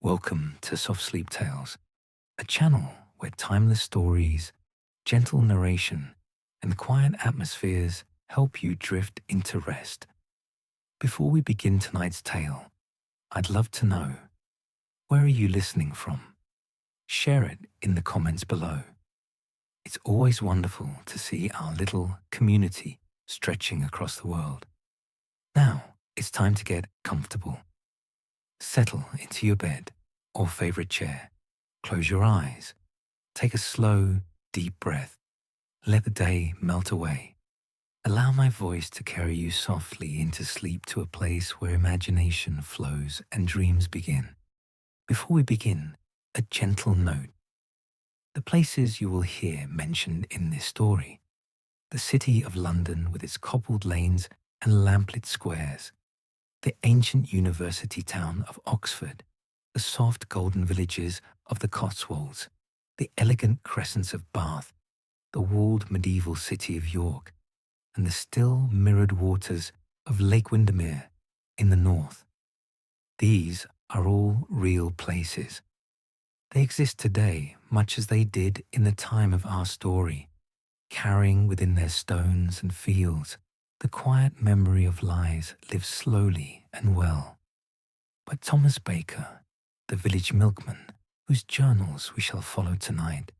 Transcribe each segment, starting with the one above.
Welcome to Soft Sleep Tales, a channel where timeless stories, gentle narration, and quiet atmospheres help you drift into rest. Before we begin tonight's tale, I'd love to know, where are you listening from? Share it in the comments below. It's always wonderful to see our little community stretching across the world. Now, it's time to get comfortable. Settle into your bed or favorite chair. Close your eyes. Take a slow, deep breath. Let the day melt away. Allow my voice to carry you softly into sleep to a place where imagination flows and dreams begin. Before we begin, a gentle note. The places you will hear mentioned in this story. The city of London with its cobbled lanes and lamplit squares. The ancient university town of Oxford, the soft golden villages of the Cotswolds, the elegant crescents of Bath, the walled medieval city of York, and the still mirrored waters of Lake Windermere in the north. These are all real places. They exist today much as they did in the time of our story, carrying within their stones and fields the quiet memory of lives lived slowly and well. But Thomas Baker, the village milkman, whose journals we shall follow tonight,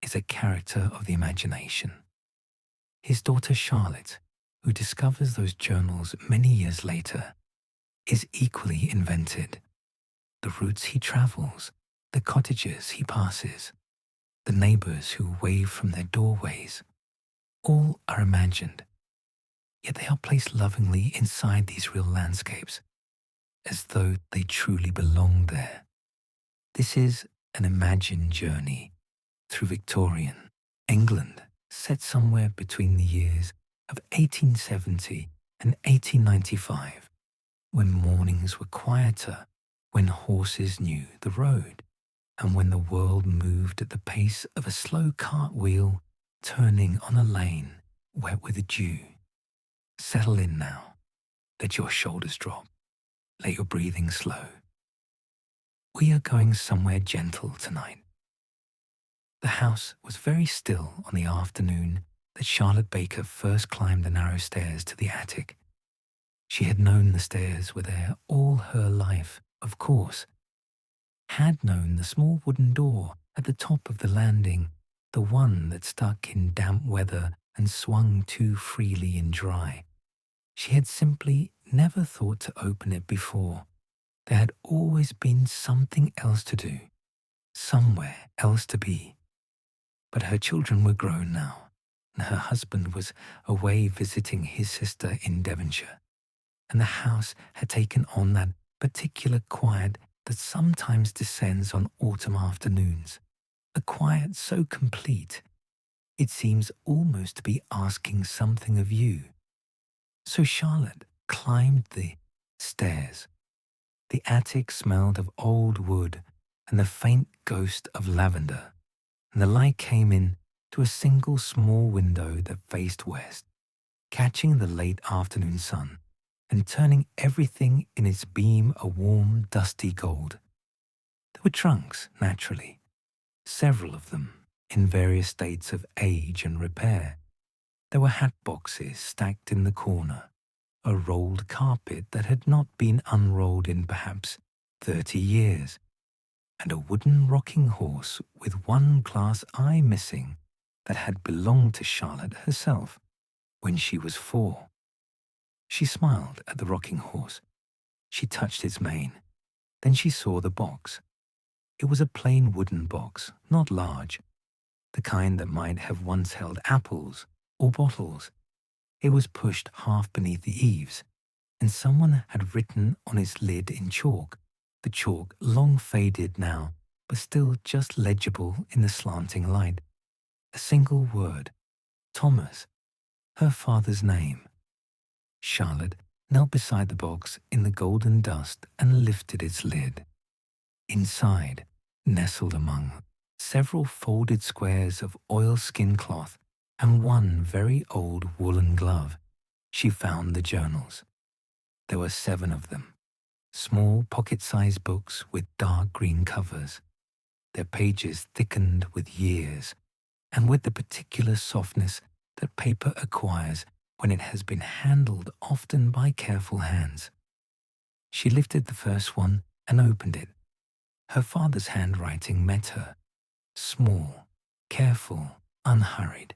is a character of the imagination. His daughter Charlotte, who discovers those journals many years later, is equally invented. The routes he travels, the cottages he passes, the neighbours who wave from their doorways, all are imagined. Yet they are placed lovingly inside these real landscapes, as though they truly belong there. This is an imagined journey through Victorian England, set somewhere between the years of 1870 and 1895, when mornings were quieter, when horses knew the road, and when the world moved at the pace of a slow cartwheel turning on a lane wet with dew. Settle in now. Let your shoulders drop. Let your breathing slow. We are going somewhere gentle tonight. The house was very still on the afternoon that Charlotte Baker first climbed the narrow stairs to the attic. She had known the stairs were there all her life, of course. Had known the small wooden door at the top of the landing, the one that stuck in damp weather and swung too freely in dry. She had simply never thought to open it before. There had always been something else to do, somewhere else to be. But her children were grown now, and her husband was away visiting his sister in Devonshire, and the house had taken on that particular quiet that sometimes descends on autumn afternoons, a quiet so complete it seems almost to be asking something of you. So Charlotte climbed the stairs. The attic smelled of old wood and the faint ghost of lavender, and the light came in to a single small window that faced west, catching the late afternoon sun and turning everything in its beam a warm, dusty gold. There were trunks, naturally, several of them in various states of age and repair. There were hat boxes stacked in the corner, a rolled carpet that had not been unrolled in perhaps 30 years, and a wooden rocking horse with one glass eye missing that had belonged to Charlotte herself when she was 4. She smiled at the rocking horse. She touched its mane. Then she saw the box. It was a plain wooden box, not large, the kind that might have once held apples or bottles. It was pushed half beneath the eaves, and someone had written on its lid in chalk, the chalk long faded now, but still just legible in the slanting light. A single word, Thomas, her father's name. Charlotte knelt beside the box in the golden dust and lifted its lid. Inside, nestled among several folded squares of oilskin cloth and one very old woolen glove, she found the journals. There were 7 of them, Small pocket-sized books with dark green covers, their pages thickened with years and with the particular softness that paper acquires when it has been handled often by careful hands. She lifted the first one and opened it. Her father's handwriting met her, small, careful, unhurried,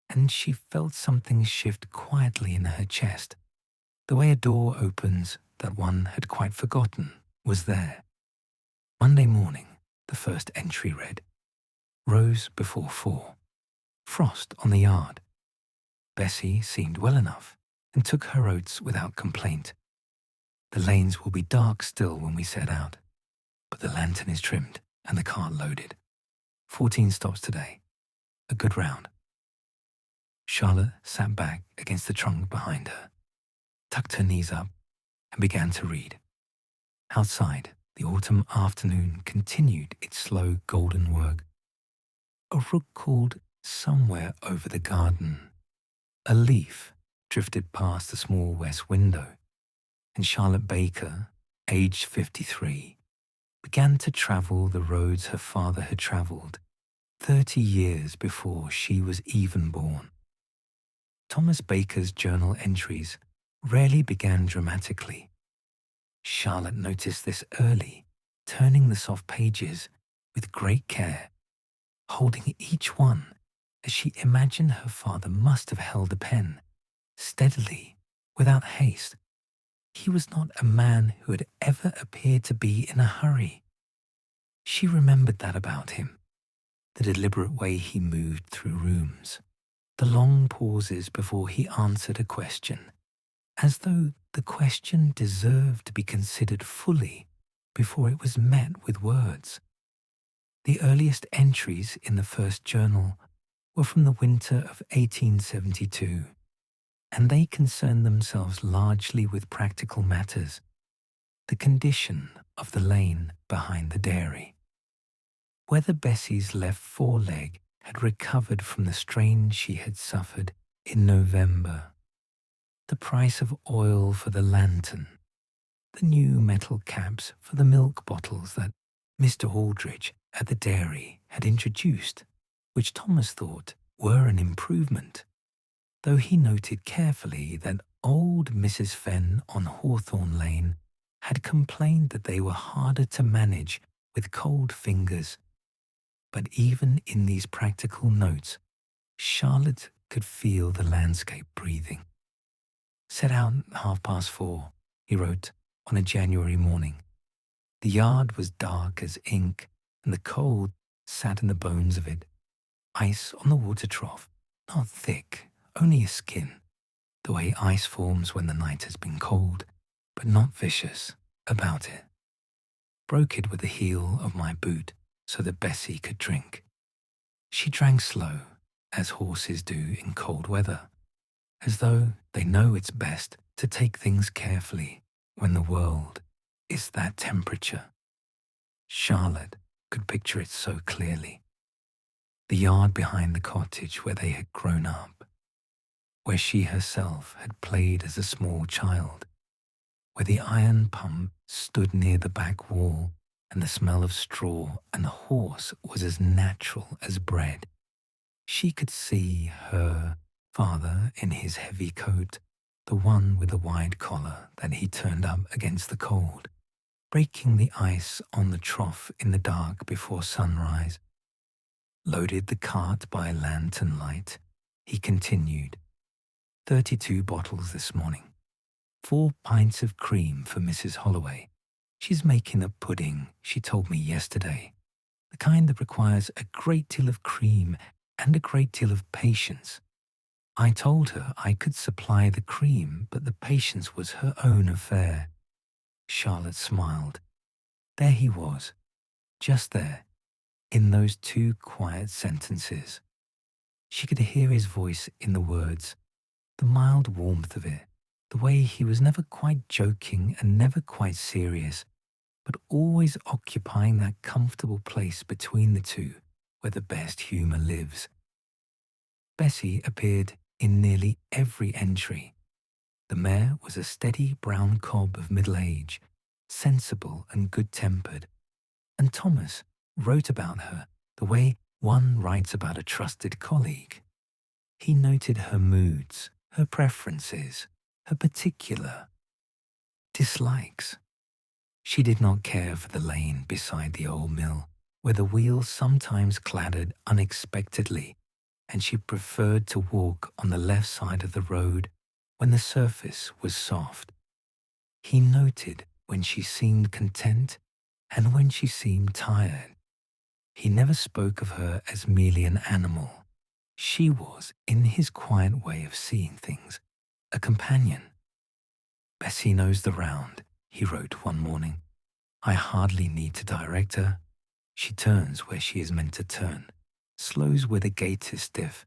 and she felt something shift quietly in her chest. The way a door opens that one had quite forgotten was there. Monday morning, the first entry read, "Rose before 4. Frost on the yard." Bessie seemed well enough and took her oats without complaint. "The lanes will be dark still when we set out, but the lantern is trimmed and the cart loaded. 14 stops today. A good round." Charlotte sat back against the trunk behind her, tucked her knees up, and began to read. Outside, the autumn afternoon continued its slow golden work. A rook called somewhere over the garden. A leaf drifted past the small west window, and Charlotte Baker, aged 53, began to travel the roads her father had travelled 30 years before she was even born. Thomas Baker's journal entries rarely began dramatically. Charlotte noticed this early, turning the soft pages with great care, holding each one as she imagined her father must have held a pen, steadily, without haste. He was not a man who had ever appeared to be in a hurry. She remembered that about him, the deliberate way he moved through rooms, the long pauses before he answered a question, as though the question deserved to be considered fully before it was met with words. The earliest entries in the first journal were from the winter of 1872, and they concerned themselves largely with practical matters, the condition of the lane behind the dairy, whether Bessie's left foreleg had recovered from the strain she had suffered in November, the price of oil for the lantern, the new metal caps for the milk bottles that Mr. Aldrich at the dairy had introduced, which Thomas thought were an improvement, though he noted carefully that old Mrs. Fenn on Hawthorne Lane had complained that they were harder to manage with cold fingers. But even in these practical notes, Charlotte could feel the landscape breathing. "Set out at 4:30, he wrote on a January morning. The yard was dark as ink, and the cold sat in the bones of it. Ice on the water trough, not thick, only a skin, the way ice forms when the night has been cold, but not vicious about it. Broke it with the heel of my boot so that Bessie could drink. She drank slow, as horses do in cold weather, as though they know it's best to take things carefully when the world is that temperature." Charlotte could picture it so clearly. The yard behind the cottage where they had grown up, where she herself had played as a small child, where the iron pump stood near the back wall and the smell of straw and horse was as natural as bread. She could see her father in his heavy coat, the one with the wide collar that he turned up against the cold, breaking the ice on the trough in the dark before sunrise. Loaded the cart by lantern light, he continued. 32 bottles this morning. 4 pints of cream for Mrs. Holay. She's making a pudding, she told me yesterday, the kind that requires a great deal of cream and a great deal of patience. I told her I could supply the cream, but the patience was her own affair. Charlotte smiled. There he was, just there, in those 2 quiet sentences. She could hear his voice in the words, the mild warmth of it, the way he was never quite joking and never quite serious, but always occupying that comfortable place between the two where the best humour lives. Bessie appeared in nearly every entry. The mare was a steady brown cob of middle age, sensible and good-tempered, and Thomas wrote about her the way one writes about a trusted colleague. He noted her moods, her preferences, her particular dislikes. She did not care for the lane beside the old mill, where the wheels sometimes clattered unexpectedly, and she preferred to walk on the left side of the road when the surface was soft. He noted when she seemed content and when she seemed tired. He never spoke of her as merely an animal. She was, in his quiet way of seeing things, a companion. "Bessie knows the round," he wrote one morning. "I hardly need to direct her. She turns where she is meant to turn, slows where the gate is stiff,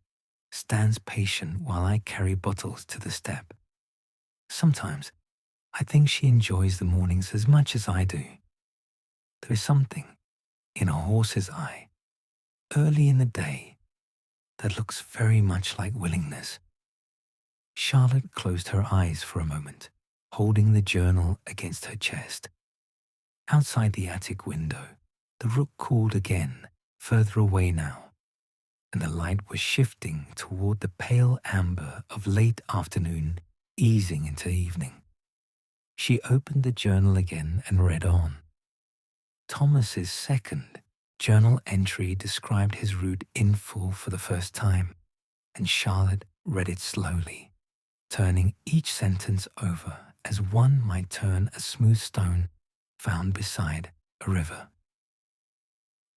stands patient while I carry bottles to the step. Sometimes I think she enjoys the mornings as much as I do. There is something in a horse's eye, early in the day, that looks very much like willingness." Charlotte closed her eyes for a moment, holding the journal against her chest. Outside the attic window, the rook called again, further away now, and the light was shifting toward the pale amber of late afternoon, easing into evening. She opened the journal again and read on. Thomas's second journal entry described his route in full for the first time, and Charlotte read it slowly, turning each sentence over as one might turn a smooth stone found beside a river.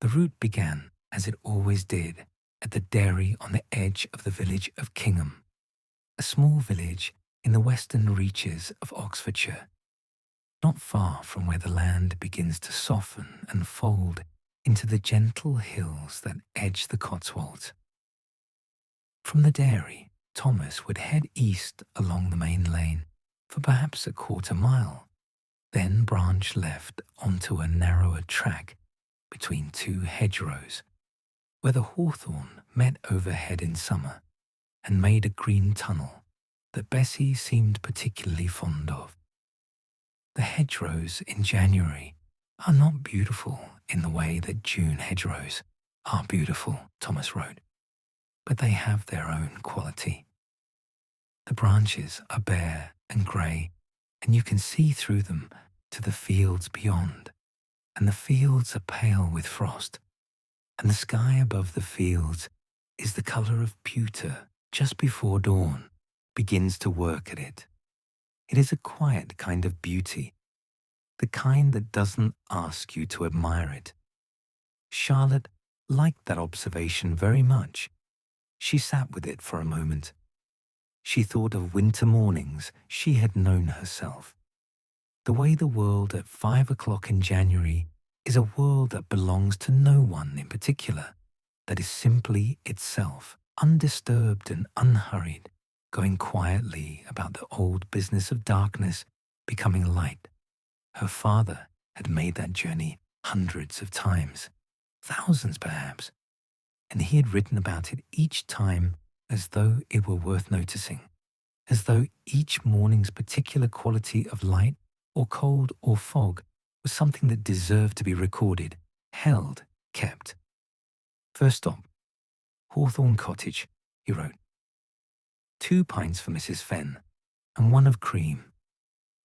The route began, as it always did, at the dairy on the edge of the village of Kingham, a small village in the western reaches of Oxfordshire, not far from where the land begins to soften and fold into the gentle hills that edge the Cotswolds. From the dairy, Thomas would head east along the main lane for perhaps a quarter mile, then branch left onto a narrower track between two hedgerows, where the hawthorn met overhead in summer and made a green tunnel that Bessie seemed particularly fond of. The hedgerows in January are not beautiful in the way that June hedgerows are beautiful, Thomas wrote, but they have their own quality. The branches are bare and grey, and you can see through them to the fields beyond, and the fields are pale with frost, and the sky above the fields is the colour of pewter just before dawn begins to work at it. It is a quiet kind of beauty, the kind that doesn't ask you to admire it. Charlotte liked that observation very much. She sat with it for a moment. She thought of winter mornings she had known herself. The way the world at 5 o'clock in January is a world that belongs to no one in particular, that is simply itself, undisturbed and unhurried, going quietly about the old business of darkness becoming light. Her father had made that journey hundreds of times, thousands perhaps, and he had written about it each time as though it were worth noticing, as though each morning's particular quality of light or cold or fog was something that deserved to be recorded, held, kept. First stop, Hawthorn Cottage, he wrote. 2 pints for Mrs. Fenn, and 1 of cream,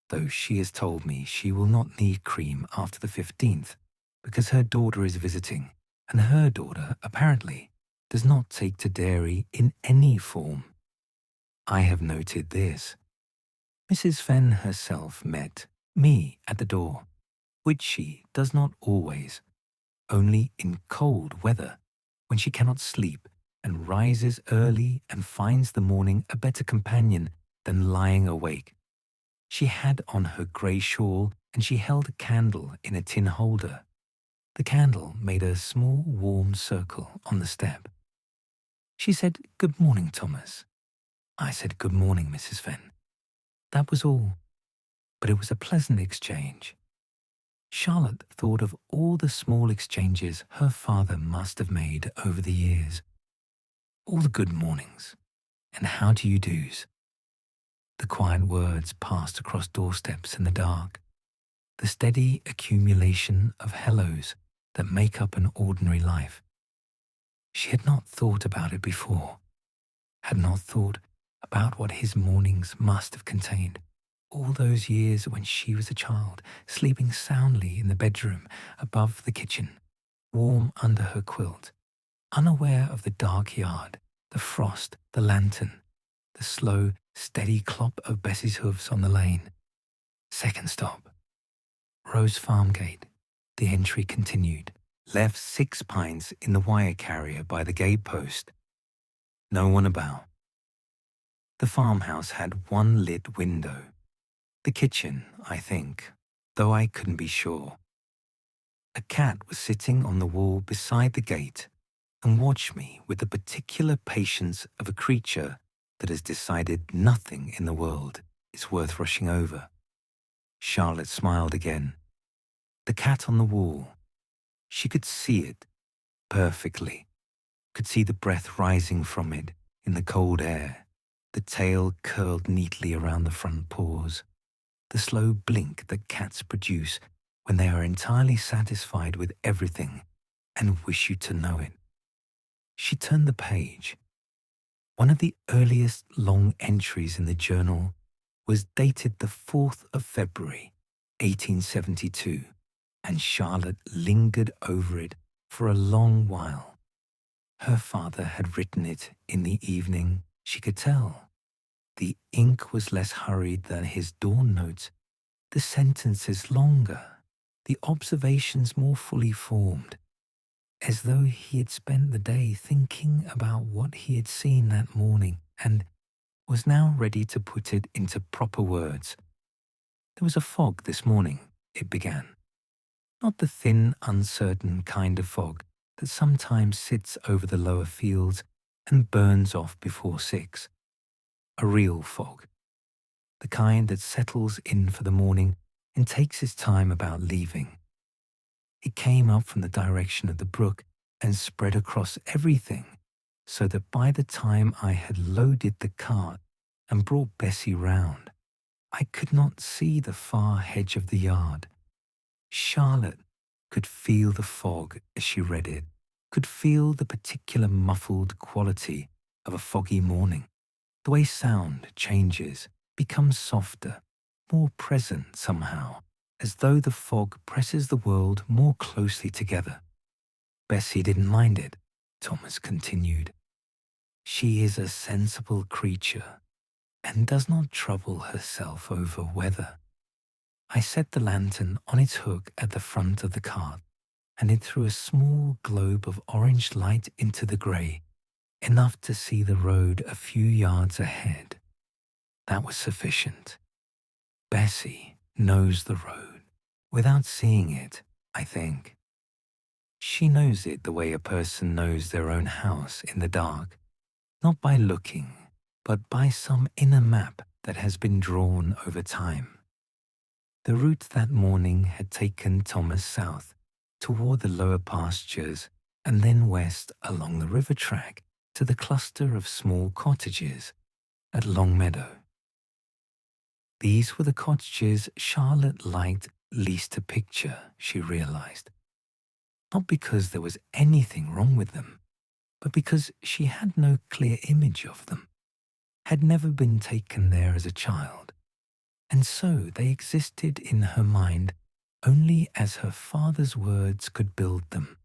though she has told me she will not need cream after the 15th, because her daughter is visiting, and her daughter, apparently, does not take to dairy in any form. I have noted this. Mrs. Fenn herself met me at the door, which she does not always, only in cold weather, when she cannot sleep and rises early and finds the morning a better companion than lying awake. She had on her grey shawl, and she held a candle in a tin holder. The candle made a small warm circle on the step. She said, "Good morning, Thomas." I said, "Good morning, Mrs. Fenn." That was all, but it was a pleasant exchange. Charlotte thought of all the small exchanges her father must have made over the years. All the good mornings and how do you do's. The quiet words passed across doorsteps in the dark. the steady accumulation of hellos that make up an ordinary life. She had not thought about it before, had not thought about what his mornings must have contained. All those years when she was a child, sleeping soundly in the bedroom above the kitchen, warm under her quilt, unaware of the dark yard, the frost, the lantern, the slow, steady clop of Bessie's hoofs on the lane. Second stop. Rose Farm Gate. The entry continued. Left 6 pints in the wire carrier by the gate post. No one about. The farmhouse had one lit window. The kitchen, I think, though I couldn't be sure. A cat was sitting on the wall beside the gate and watched me with the particular patience of a creature that has decided nothing in the world is worth rushing over. Charlotte smiled again. The cat on the wall. She could see it perfectly, could see the breath rising from it in the cold air, the tail curled neatly around the front paws, the slow blink that cats produce when they are entirely satisfied with everything and wish you to know it. She turned the page. One of the earliest long entries in the journal was dated the 4th of February, 1872, and Charlotte lingered over it for a long while. Her father had written it in the evening, she could tell. The ink was less hurried than his dawn notes, the sentences longer, the observations more fully formed, as though he had spent the day thinking about what he had seen that morning and was now ready to put it into proper words. There was a fog this morning, it began. Not the thin, uncertain kind of fog that sometimes sits over the lower fields and burns off before 6. A real fog. The kind that settles in for the morning and takes its time about leaving. It came up from the direction of the brook and spread across everything, so that by the time I had loaded the cart and brought Bessie round, I could not see the far hedge of the yard. Charlotte could feel the fog as she read it, could feel the particular muffled quality of a foggy morning, the way sound changes, becomes softer, more present somehow, as though the fog presses the world more closely together. Bessie didn't mind it, Thomas continued. She is a sensible creature and does not trouble herself over weather. I set the lantern on its hook at the front of the cart, and it threw a small globe of orange light into the grey, enough to see the road a few yards ahead. That was sufficient. Bessie knows the road, without seeing it, I think. She knows it the way a person knows their own house in the dark, not by looking, but by some inner map that has been drawn over time. The route that morning had taken Thomas south, toward the lower pastures, and then west along the river track to the cluster of small cottages at Long Meadow. These were the cottages Charlotte liked least to picture, she realized. Not because there was anything wrong with them, but because she had no clear image of them, had never been taken there as a child, and so they existed in her mind only as her father's words could build them.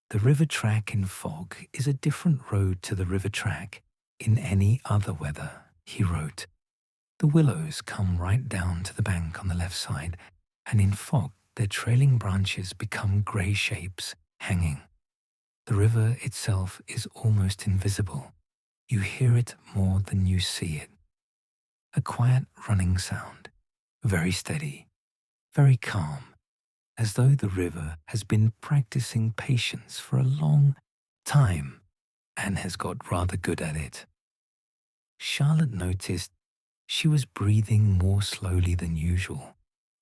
The river track in fog is a different road to the river track in any other weather, he wrote. The willows come right down to the bank on the left side, and in fog their trailing branches become grey shapes hanging. The river itself is almost invisible. You hear it more than you see it. A quiet running sound, very steady, very calm, as though the river has been practicing patience for a long time and has got rather good at it. Charlotte noticed she was breathing more slowly than usual.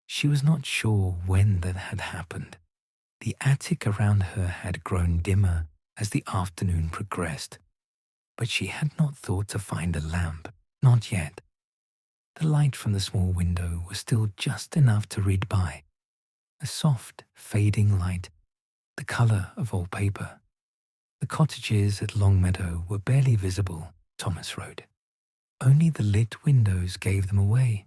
She was not sure when that had happened. The attic around her had grown dimmer as the afternoon progressed, but she had not thought to find a lamp, not yet. The light from the small window was still just enough to read by, a soft, fading light, the colour of old paper. The cottages at Longmeadow were barely visible, Thomas wrote. Only the lit windows gave them away,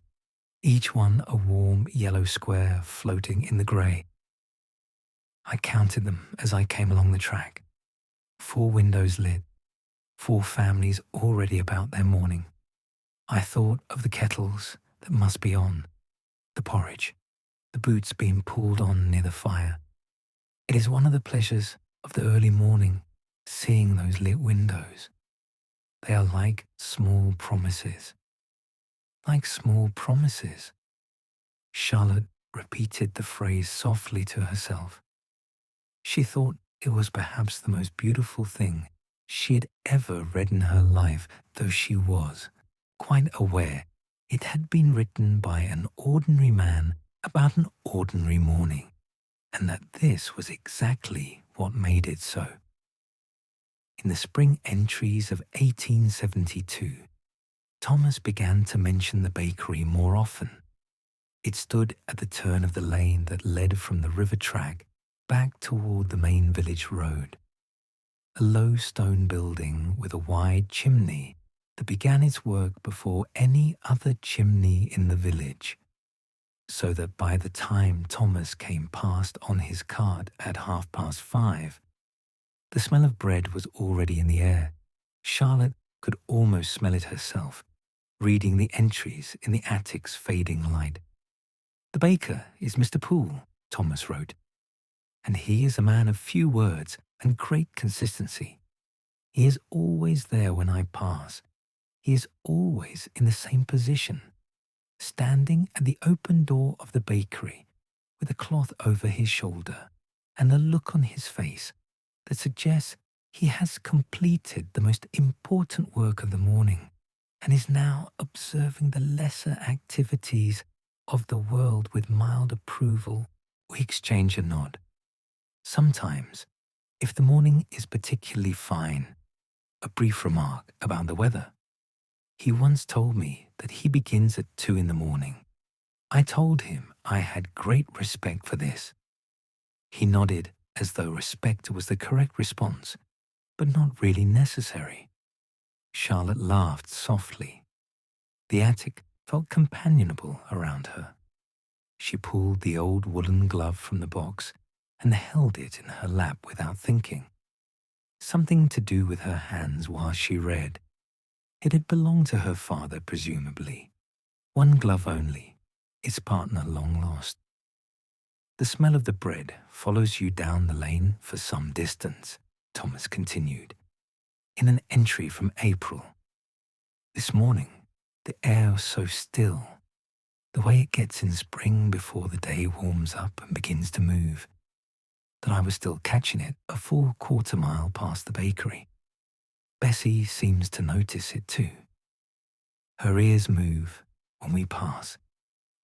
each one a warm yellow square floating in the grey. I counted them as I came along the track. 4 windows lit, 4 families already about their morning. I thought of the kettles that must be on, the porridge, the boots being pulled on near the fire. It is one of the pleasures of the early morning, seeing those lit windows. They are like small promises. Like small promises. Charlotte repeated the phrase softly to herself. She thought it was perhaps the most beautiful thing she had ever read in her life, though she was quite aware it had been written by an ordinary man about an ordinary morning, and that this was exactly what made it so. In the spring entries of 1872, Thomas began to mention the bakery more often. It stood at the turn of the lane that led from the river track back toward the main village road. A low stone building with a wide chimney that began its work before any other chimney in the village, so that by the time Thomas came past on his cart at 5:30, the smell of bread was already in the air. Charlotte could almost smell it herself, reading the entries in the attic's fading light. The baker is Mr. Poole, Thomas wrote, and he is a man of few words and great consistency. He is always there when I pass. He is always in the same position, standing at the open door of the bakery with a cloth over his shoulder and a look on his face that suggests he has completed the most important work of the morning and is now observing the lesser activities of the world with mild approval. We exchange a nod. Sometimes, if the morning is particularly fine, a brief remark about the weather. He once told me that he begins at 2 in the morning. I told him I had great respect for this. He nodded as though respect was the correct response, but not really necessary. Charlotte laughed softly. The attic felt companionable around her. She pulled the old woolen glove from the box and held it in her lap without thinking. Something to do with her hands while she read. It had belonged to her father, presumably. One glove only, its partner long lost. The smell of the bread follows you down the lane for some distance, Thomas continued, in an entry from April. This morning, the air was so still, the way it gets in spring before the day warms up and begins to move, that I was still catching it a full quarter-mile past the bakery. Bessie seems to notice it too. Her ears move when we pass,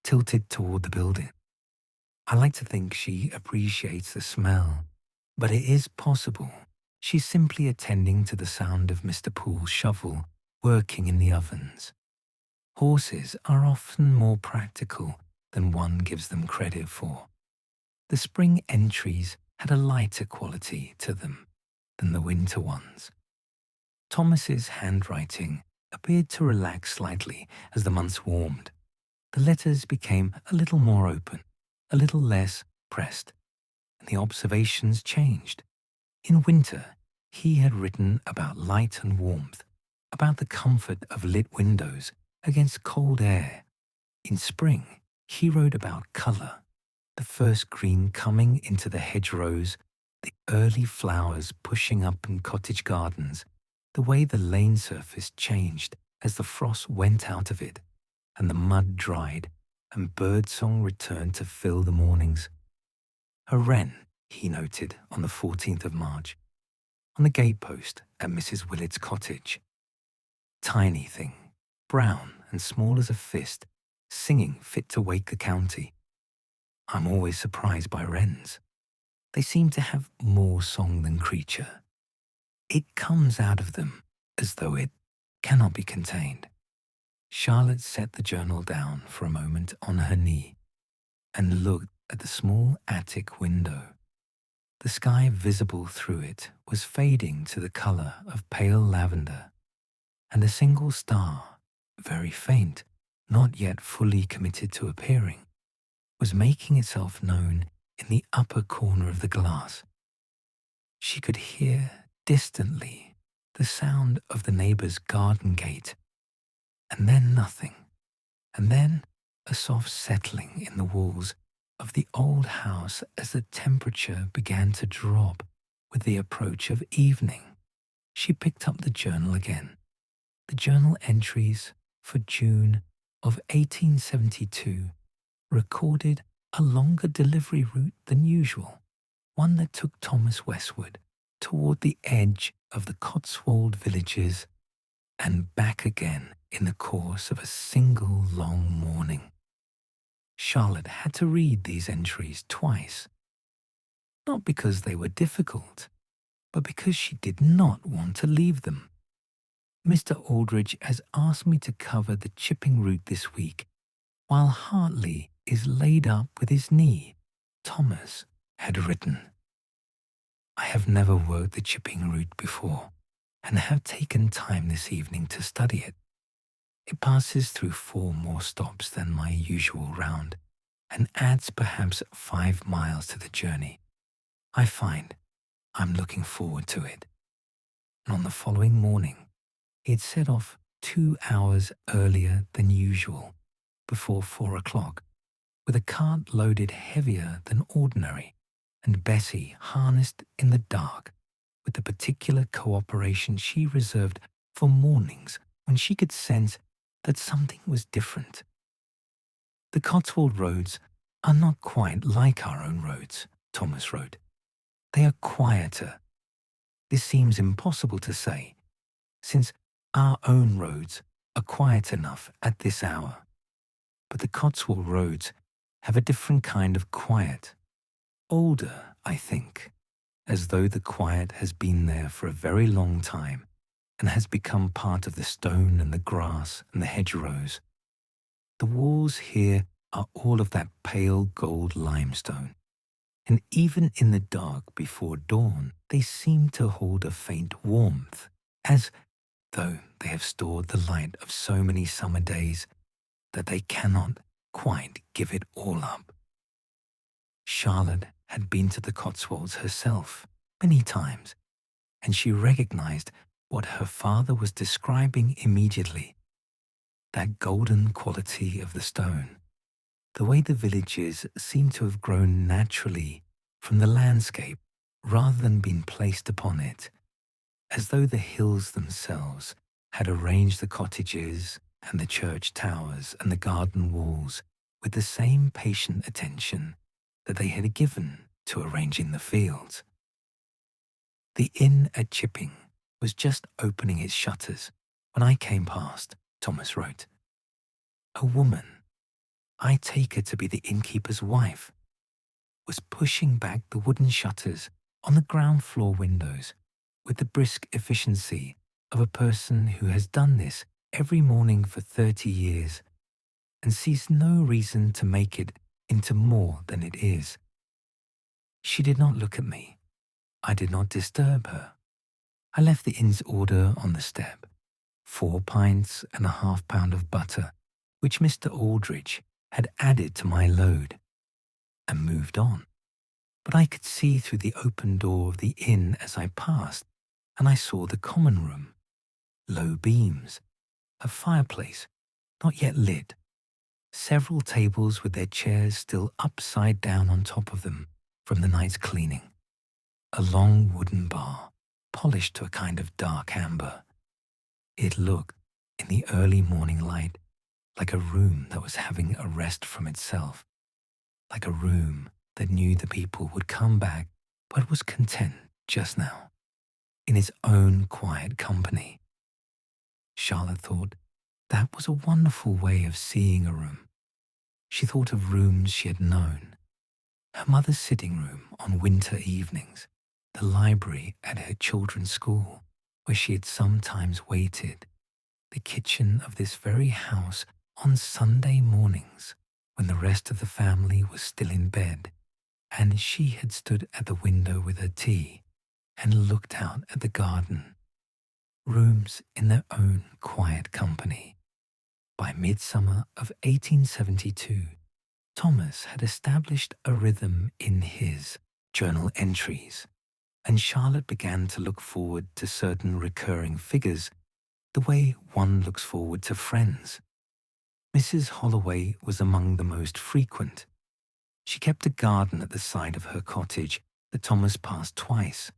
tilted toward the building. I like to think she appreciates the smell, but it is possible she's simply attending to the sound of Mr. Poole's shovel working in the ovens. Horses are often more practical than one gives them credit for. The spring entries had a lighter quality to them than the winter ones. Thomas's handwriting appeared to relax slightly as the months warmed. The letters became a little more open, a little less pressed, and the observations changed. In winter, he had written about light and warmth, about the comfort of lit windows against cold air. In spring, he wrote about colour, the first green coming into the hedgerows, the early flowers pushing up in cottage gardens, the way the lane surface changed as the frost went out of it, and the mud dried, and birdsong returned to fill the mornings. A wren, he noted on the 14th of March, on the gatepost at Mrs. Willet's cottage. Tiny thing, brown and small as a fist, singing fit to wake the county. I'm always surprised by wrens. They seem to have more song than creature. It comes out of them as though it cannot be contained. Charlotte set the journal down for a moment on her knee and looked at the small attic window. The sky visible through it was fading to the colour of pale lavender, and a single star, very faint, not yet fully committed to appearing, was making itself known in the upper corner of the glass. She could hear distantly the sound of the neighbour's garden gate, and then nothing, and then a soft settling in the walls of the old house as the temperature began to drop with the approach of evening. She picked up the journal again. The journal entries for June of 1872 recorded a longer delivery route than usual, one that took Thomas westward toward the edge of the Cotswold villages and back again in the course of a single long morning. Charlotte had to read these entries twice, not because they were difficult, but because she did not want to leave them. Mr. Aldridge has asked me to cover the chipping route this week, while Hartley is laid up with his knee, Thomas had written. I have never worked the chipping route before, and have taken time this evening to study it. It passes through 4 more stops than my usual round, and adds perhaps 5 miles to the journey. I find I'm looking forward to it. And on the following morning, it set off 2 hours earlier than usual, before 4 o'clock, with a cart loaded heavier than ordinary, and Bessie harnessed in the dark, with the particular cooperation she reserved for mornings when she could sense that something was different. The Cotswold roads are not quite like our own roads, Thomas wrote. They are quieter. This seems impossible to say, since our own roads are quiet enough at this hour. But the Cotswold roads have a different kind of quiet. Older, I think, as though the quiet has been there for a very long time and has become part of the stone and the grass and the hedgerows. The walls here are all of that pale gold limestone, and even in the dark before dawn they seem to hold a faint warmth, as though they have stored the light of so many summer days that they cannot quite give it all up. Charlotte had been to the Cotswolds herself many times, and she recognized what her father was describing immediately, that golden quality of the stone, the way the villages seem to have grown naturally from the landscape rather than been placed upon it, as though the hills themselves had arranged the cottages and the church towers and the garden walls with the same patient attention that they had given to arranging the fields. The inn at Chipping was just opening its shutters when I came past, Thomas wrote. A woman, I take her to be the innkeeper's wife, was pushing back the wooden shutters on the ground floor windows with the brisk efficiency of a person who has done this every morning for 30 years and sees no reason to make it into more than it is. She did not look at me. I did not disturb her. I left the inn's order on the step, 4 pints and a half-pound of butter, which Mr. Aldridge had added to my load, and moved on. But I could see through the open door of the inn as I passed, and I saw the common room, low beams, a fireplace not yet lit, several tables with their chairs still upside down on top of them from the night's cleaning, a long wooden bar, polished to a kind of dark amber. It looked, in the early morning light, like a room that was having a rest from itself, like a room that knew the people would come back but was content just now, in its own quiet company. Charlotte thought that was a wonderful way of seeing a room. She thought of rooms she had known, her mother's sitting room on winter evenings, the library at her children's school, where she had sometimes waited, the kitchen of this very house on Sunday mornings when the rest of the family was still in bed, and she had stood at the window with her tea and looked out at the garden, rooms in their own quiet company. By midsummer of 1872, Thomas had established a rhythm in his journal entries, and Charlotte began to look forward to certain recurring figures the way one looks forward to friends. Mrs. Holloway was among the most frequent. She kept a garden at the side of her cottage that Thomas passed twice,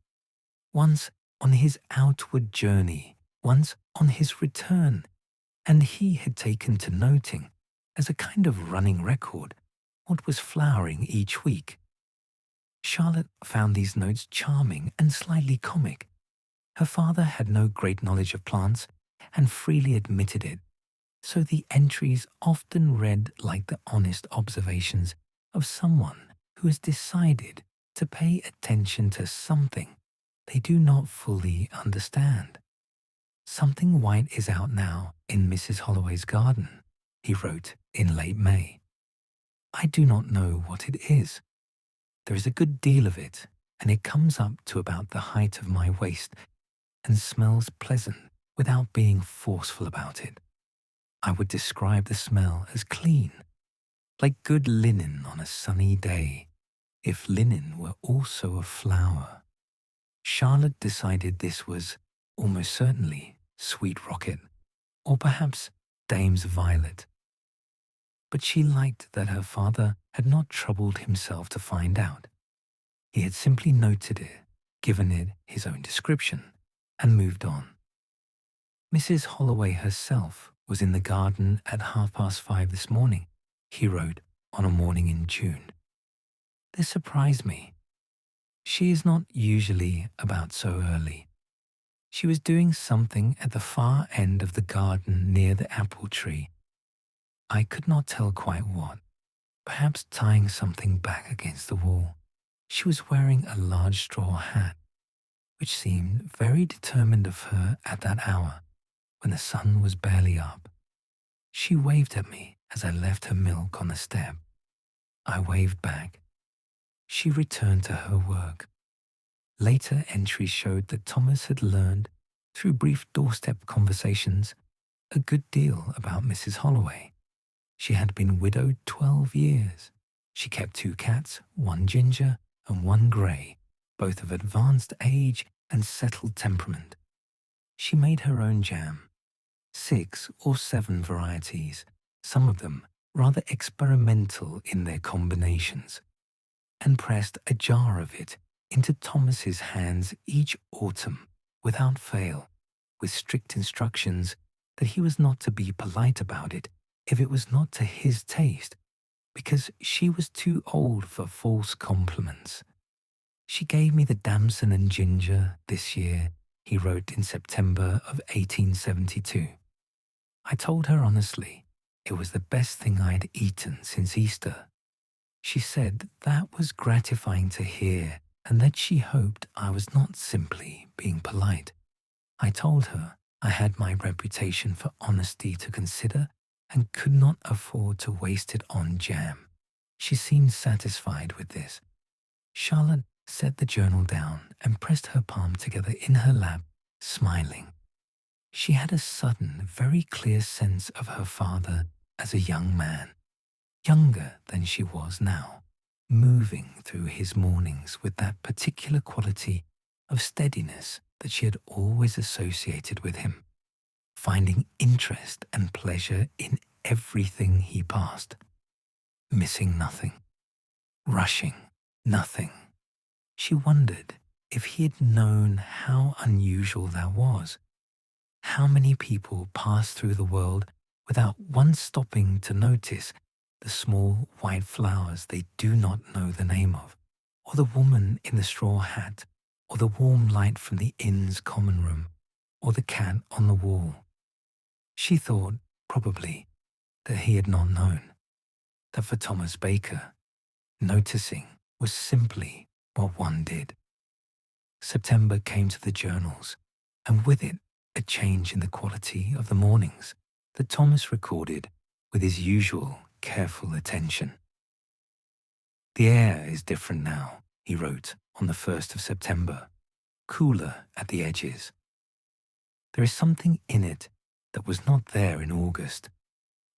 once on his outward journey, once on his return, and he had taken to noting, as a kind of running record, what was flowering each week. Charlotte found these notes charming and slightly comic. Her father had no great knowledge of plants and freely admitted it, so the entries often read like the honest observations of someone who has decided to pay attention to something they do not fully understand. "Something white is out now in Mrs. Holloway's garden," he wrote in late May. "I do not know what it is. There is a good deal of it, and it comes up to about the height of my waist and smells pleasant without being forceful about it. I would describe the smell as clean, like good linen on a sunny day, if linen were also a flower." Charlotte decided this was almost certainly Sweet Rocket, or perhaps Dame's Violet. But she liked that her father had not troubled himself to find out. He had simply noted it, given it his own description, and moved on. "Mrs. Holloway herself was in the garden at 5:30 this morning," he wrote on a morning in June. "This surprised me. She is not usually about so early. She was doing something at the far end of the garden near the apple tree. I could not tell quite what, perhaps tying something back against the wall. She was wearing a large straw hat, which seemed very determined of her at that hour, when the sun was barely up. She waved at me as I left her milk on the step. I waved back. She returned to her work." Later entries showed that Thomas had learned, through brief doorstep conversations, a good deal about Mrs. Holloway. She had been widowed 12 years. She kept 2 cats, 1 ginger and 1 grey, both of advanced age and settled temperament. She made her own jam, 6 or 7 varieties, some of them rather experimental in their combinations, and pressed a jar of it into Thomas's hands each autumn without fail, with strict instructions that he was not to be polite about it if it was not to his taste, because she was too old for false compliments. "She gave me the damson and ginger this year," he wrote in September of 1872. "I told her honestly it was the best thing I'd eaten since Easter. She said that was gratifying to hear and that she hoped I was not simply being polite. I told her I had my reputation for honesty to consider and could not afford to waste it on jam. She seemed satisfied with this." Charlotte set the journal down and pressed her palm together in her lap, smiling. She had a sudden, very clear sense of her father as a young man, younger than she was now, moving through his mornings with that particular quality of steadiness that she had always associated with him, finding interest and pleasure in everything he passed, missing nothing, rushing nothing. She wondered if he had known how unusual that was. How many people pass through the world without once stopping to notice the small white flowers they do not know the name of, or the woman in the straw hat, or the warm light from the inn's common room, or the cat on the wall. She thought, probably, that he had not known, that for Thomas Baker, noticing was simply what one did. September came to the journals, and with it a change in the quality of the mornings that Thomas recorded with his usual careful attention. "The air is different now," he wrote on the 1st of September, "cooler at the edges. There is something in it that was not there in August,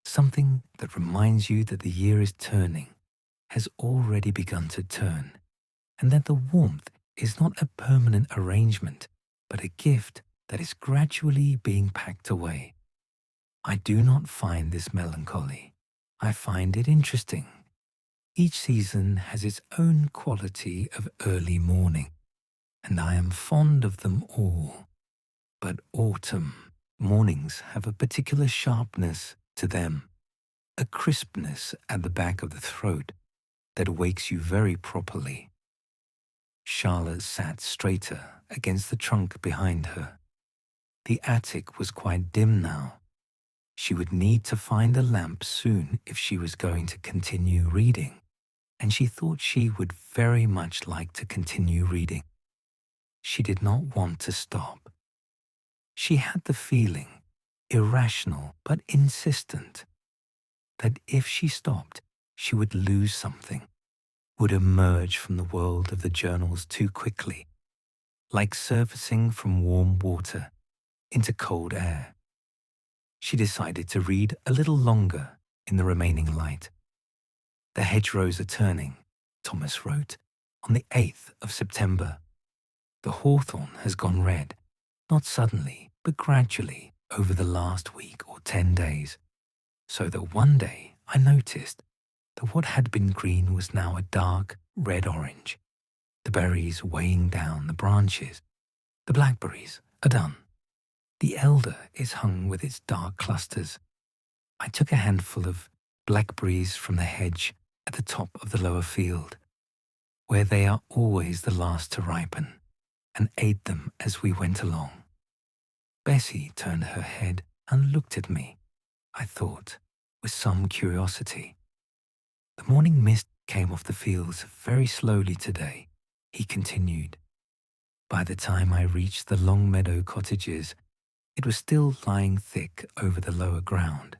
something that reminds you that the year is turning, has already begun to turn, and that the warmth is not a permanent arrangement, but a gift that is gradually being packed away. I do not find this melancholy. I find it interesting. Each season has its own quality of early morning, and I am fond of them all. But autumn mornings have a particular sharpness to them, a crispness at the back of the throat that wakes you very properly." Charlotte sat straighter against the trunk behind her. The attic was quite dim now. She would need to find a lamp soon if she was going to continue reading, and she thought she would very much like to continue reading. She did not want to stop. She had the feeling, irrational but insistent, that if she stopped, she would lose something, would emerge from the world of the journals too quickly, like surfacing from warm water into cold air. She decided to read a little longer in the remaining light. "The hedgerows are turning," Thomas wrote, on the 8th of September. "The hawthorn has gone red, not suddenly, but gradually over the last week or 10 days, so that one day I noticed that what had been green was now a dark red-orange, the berries weighing down the branches. The blackberries are done. The elder is hung with its dark clusters. I took a handful of blackberries from the hedge at the top of the lower field, where they are always the last to ripen, and ate them as we went along. Bessie turned her head and looked at me, I thought, with some curiosity. The morning mist came off the fields very slowly today," he continued. "By the time I reached the long meadow cottages, it was still lying thick over the lower ground,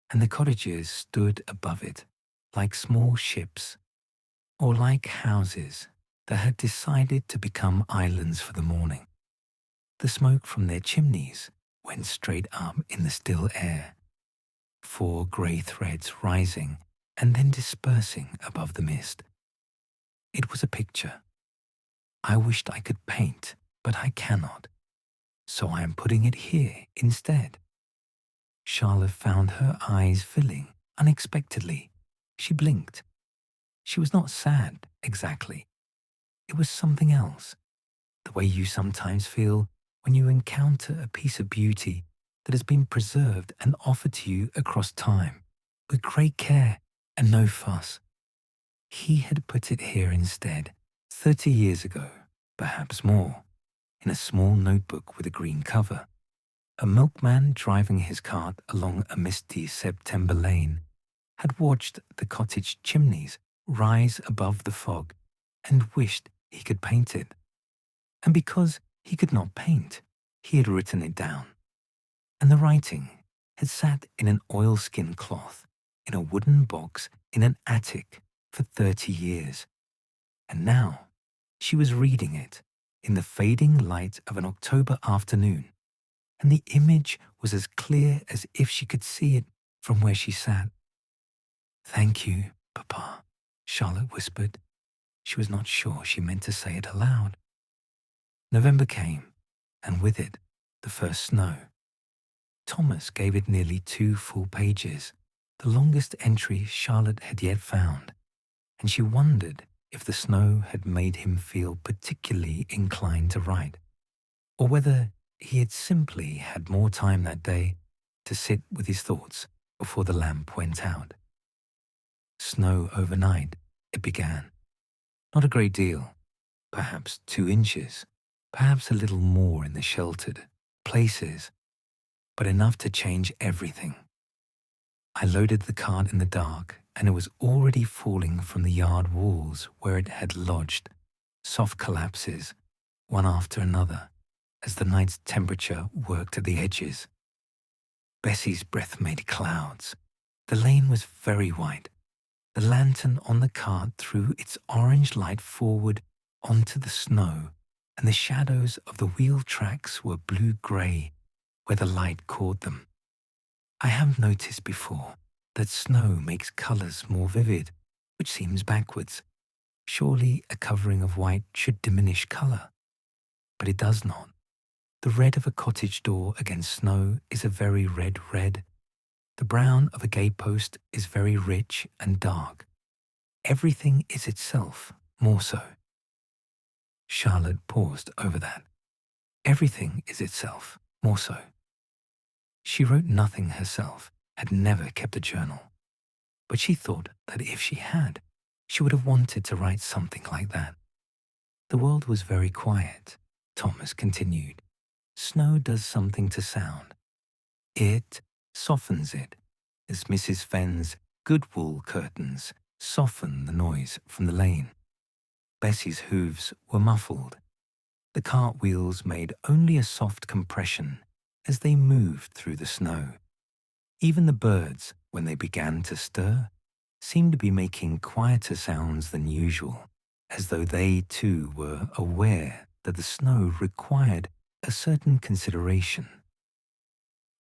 and the cottages stood above it like small ships, or like houses that had decided to become islands for the morning. The smoke from their chimneys went straight up in the still air, 4 grey threads rising and then dispersing above the mist. It was a picture. I wished I could paint, but I cannot, so I am putting it here instead." Charlotte found her eyes filling unexpectedly. She blinked. She was not sad, exactly. It was something else, the way you sometimes feel when you encounter a piece of beauty that has been preserved and offered to you across time, with great care and no fuss. He had put it here instead, 30 years ago, perhaps more, in a small notebook with a green cover. A milkman driving his cart along a misty September lane had watched the cottage chimneys rise above the fog and wished he could paint it. And because he could not paint, he had written it down. And the writing had sat in an oilskin cloth in a wooden box in an attic for 30 years. And now she was reading it in the fading light of an October afternoon, and the image was as clear as if she could see it from where she sat. "Thank you, Papa," Charlotte whispered. She was not sure she meant to say it aloud. November came, and with it the first snow. Thomas gave it nearly 2 full pages, the longest entry Charlotte had yet found, and she wondered if the snow had made him feel particularly inclined to write, or whether he had simply had more time that day to sit with his thoughts before the lamp went out. "Snow overnight," it began. "Not a great deal, perhaps 2 inches, perhaps a little more in the sheltered places, but enough to change everything. I loaded the cart in the dark, and it was already falling from the yard walls where it had lodged, soft collapses, one after another, as the night's temperature worked at the edges. Bessie's breath made clouds. The lane was very wide. The lantern on the cart threw its orange light forward onto the snow, and the shadows of the wheel tracks were blue-grey where the light caught them. I have noticed before that snow makes colours more vivid, which seems backwards. Surely a covering of white should diminish colour. But it does not. The red of a cottage door against snow is a very red red. The brown of a gatepost is very rich and dark. Everything is itself more so. Charlotte paused over that. Everything is itself more so. She wrote nothing herself, had never kept a journal. But she thought that if she had, she would have wanted to write something like that. The world was very quiet, Thomas continued. Snow does something to sound. It softens it, as Mrs. Fenn's good wool curtains soften the noise from the lane. Bessie's hooves were muffled. The cart wheels made only a soft compression as they moved through the snow. Even the birds, when they began to stir, seemed to be making quieter sounds than usual, as though they too were aware that the snow required a certain consideration.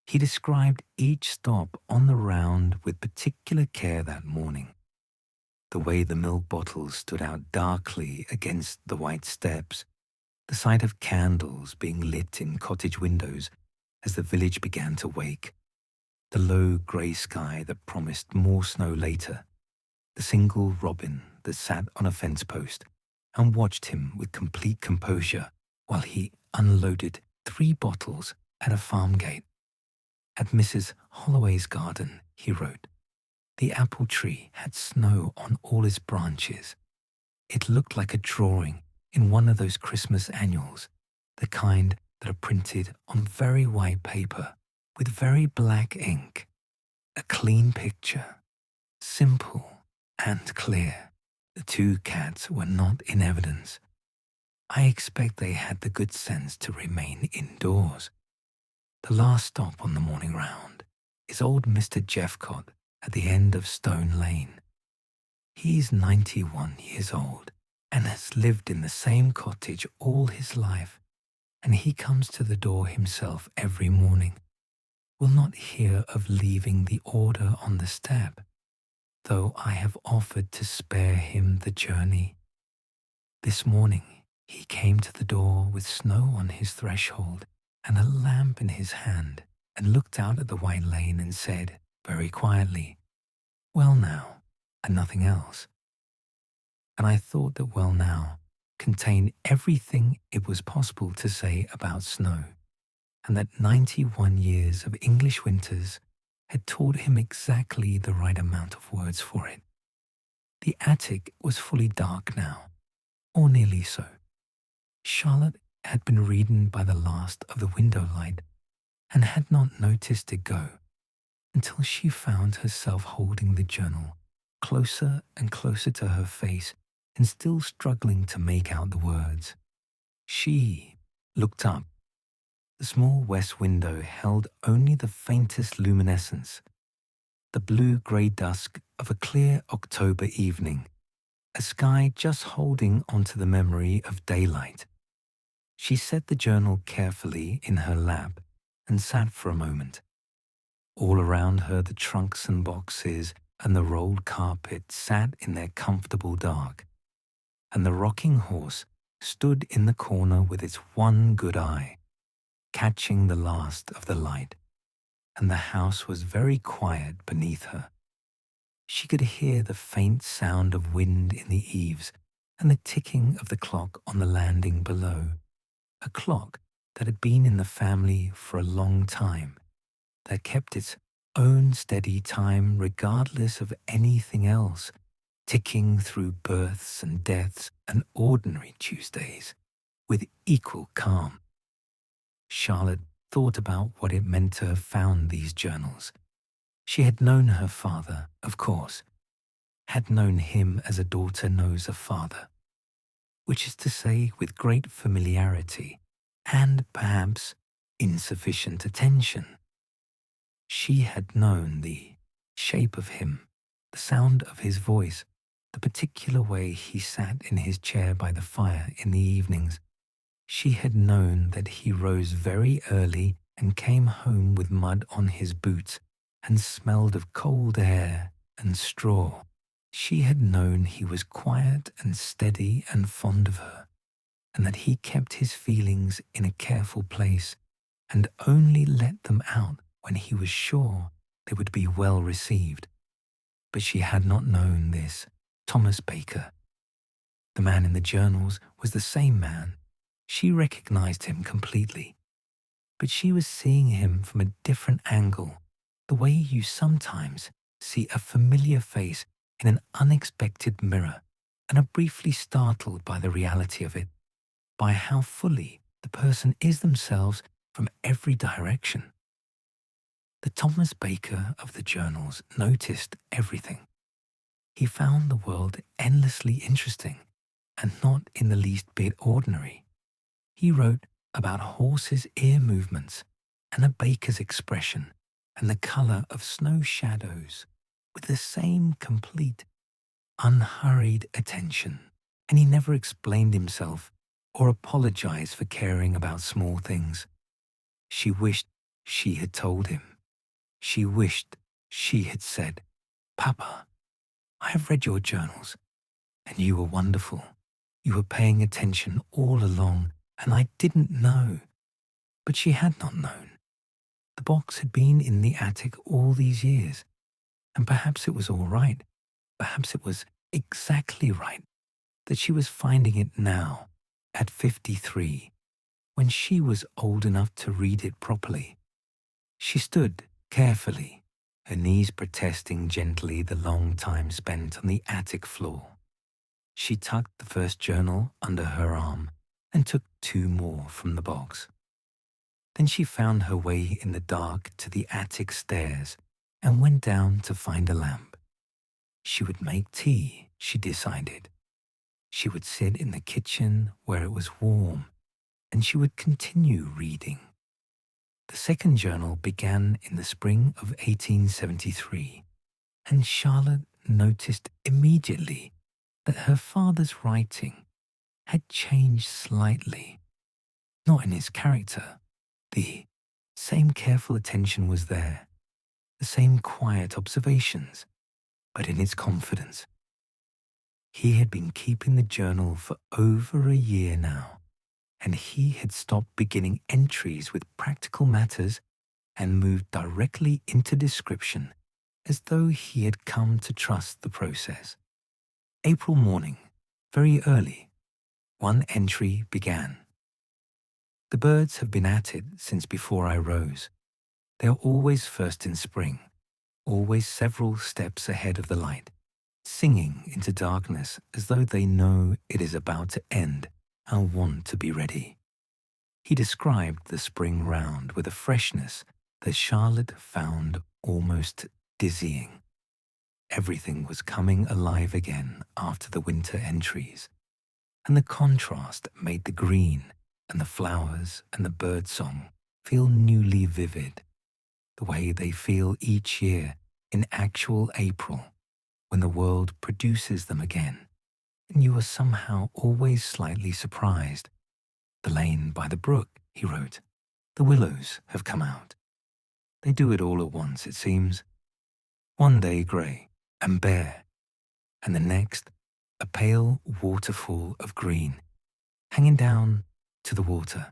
He described each stop on the round with particular care that morning. The way the milk bottles stood out darkly against the white steps, the sight of candles being lit in cottage windows as the village began to wake, the low grey sky that promised more snow later, the single robin that sat on a fence post and watched him with complete composure while he unloaded 3 bottles at a farm gate. At Mrs. Holloway's garden, he wrote, the apple tree had snow on all its branches. It looked like a drawing in one of those Christmas annuals, the kind that are printed on very white paper with very black ink. A clean picture, simple and clear. The 2 cats were not in evidence. I expect they had the good sense to remain indoors. The last stop on the morning round is old Mr. Jeffcott at the end of Stone Lane. He's 91 years old and has lived in the same cottage all his life, and he comes to the door himself every morning. Will not hear of leaving the order on the step, though I have offered to spare him the journey. This morning he came to the door with snow on his threshold and a lamp in his hand, and looked out at the white lane and said, very quietly, well now, and nothing else. And I thought that well now contained everything it was possible to say about snow, and that 91 years of English winters had taught him exactly the right amount of words for it. The attic was fully dark now, or nearly so. Charlotte had been reading by the last of the window light and had not noticed it go until she found herself holding the journal closer and closer to her face and still struggling to make out the words. She looked up. The small west window held only the faintest luminescence, the blue-grey dusk of a clear October evening, a sky just holding onto the memory of daylight. She set the journal carefully in her lap and sat for a moment. All around her the trunks and boxes and the rolled carpet sat in their comfortable dark, and the rocking horse stood in the corner with its one good eye, catching the last of the light, and the house was very quiet beneath her. She could hear the faint sound of wind in the eaves and the ticking of the clock on the landing below, a clock that had been in the family for a long time, that kept its own steady time regardless of anything else, ticking through births and deaths and ordinary Tuesdays with equal calm. Charlotte thought about what it meant to have found these journals. She had known her father, of course, had known him as a daughter knows a father, which is to say with great familiarity, and perhaps insufficient attention. She had known the shape of him, the sound of his voice, the particular way he sat in his chair by the fire in the evenings. She had known that he rose very early and came home with mud on his boots and smelled of cold air and straw. She had known he was quiet and steady and fond of her, and that he kept his feelings in a careful place and only let them out when he was sure they would be well received. But she had not known this Thomas Baker. The man in the journals was the same man. She recognized him completely, but she was seeing him from a different angle, the way you sometimes see a familiar face in an unexpected mirror and are briefly startled by the reality of it, by how fully the person is themselves from every direction. The Thomas Baker of the journals noticed everything. He found the world endlessly interesting and not in the least bit ordinary. He wrote about horses' ear movements and a baker's expression and the colour of snow shadows with the same complete, unhurried attention. And he never explained himself or apologized for caring about small things. She wished she had told him. She wished she had said, "Papa, I have read your journals, and you were wonderful. You were paying attention all along, and I didn't know." But she had not known. The box had been in the attic all these years, and perhaps it was all right. Perhaps it was exactly right that she was finding it now, at 53, when she was old enough to read it properly. She stood carefully, her knees protesting gently the long time spent on the attic floor. She tucked the first journal under her arm and took 2 more from the box. Then she found her way in the dark to the attic stairs and went down to find a lamp. She would make tea, she decided. She would sit in the kitchen where it was warm, and she would continue reading. The second journal began in the spring of 1873, and Charlotte noticed immediately that her father's writing had changed slightly. Not in his character. The same careful attention was there, the same quiet observations, but in his confidence. He had been keeping the journal for over a year now, and he had stopped beginning entries with practical matters and moved directly into description, as though he had come to trust the process. April morning, very early, one entry began. The birds have been at it since before I rose. They are always first in spring, always several steps ahead of the light, singing into darkness as though they know it is about to end and want to be ready. He described the spring round with a freshness that Charlotte found almost dizzying. Everything was coming alive again after the winter entries, and the contrast made the green and the flowers and the birdsong feel newly vivid, the way they feel each year in actual April, when the world produces them again, and you are somehow always slightly surprised. "The lane by the brook," he wrote. "The willows have come out. They do it all at once, it seems. One day grey and bare, and the next a pale waterfall of green, hanging down to the water.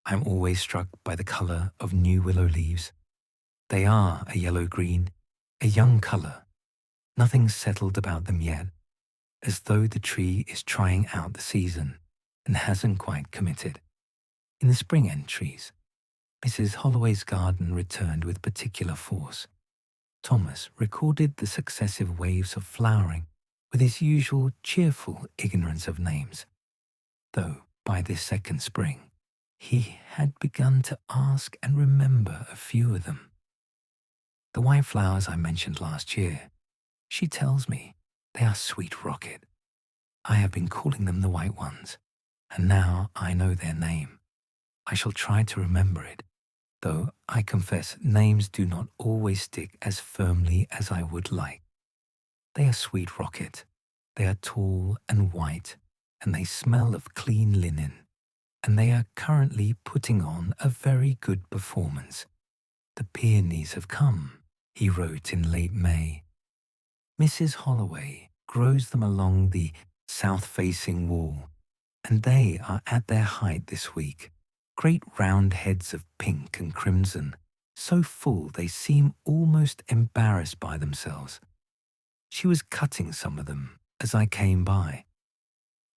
I am always struck by the colour of new willow leaves. They are a yellow-green, a young colour. Nothing settled about them yet, as though the tree is trying out the season and hasn't quite committed." In the spring entries, Mrs. Holloway's garden returned with particular force. Thomas recorded the successive waves of flowering with his usual cheerful ignorance of names, though by this second spring he had begun to ask and remember a few of them. The white flowers I mentioned last year, she tells me they are sweet rocket. I have been calling them the white ones, and now I know their name. I shall try to remember it, though I confess names do not always stick as firmly as I would like. They are sweet rocket, they are tall and white, and they smell of clean linen, and they are currently putting on a very good performance. The peonies have come, he wrote in late May. Mrs. Holloway grows them along the south-facing wall, and they are at their height this week. Great round heads of pink and crimson, so full they seem almost embarrassed by themselves. She was cutting some of them as I came by.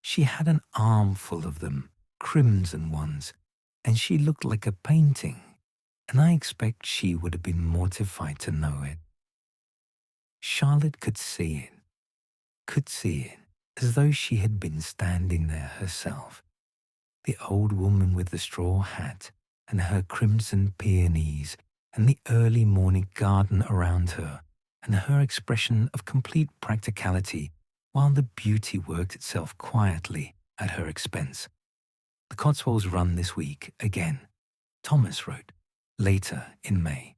She had an armful of them, crimson ones, and she looked like a painting, and I expect she would have been mortified to know it. Charlotte could see it, as though she had been standing there herself. The old woman with the straw hat and her crimson peonies and the early morning garden around her and her expression of complete practicality while the beauty worked itself quietly at her expense. The Cotswolds run this week again, Thomas wrote, later in May.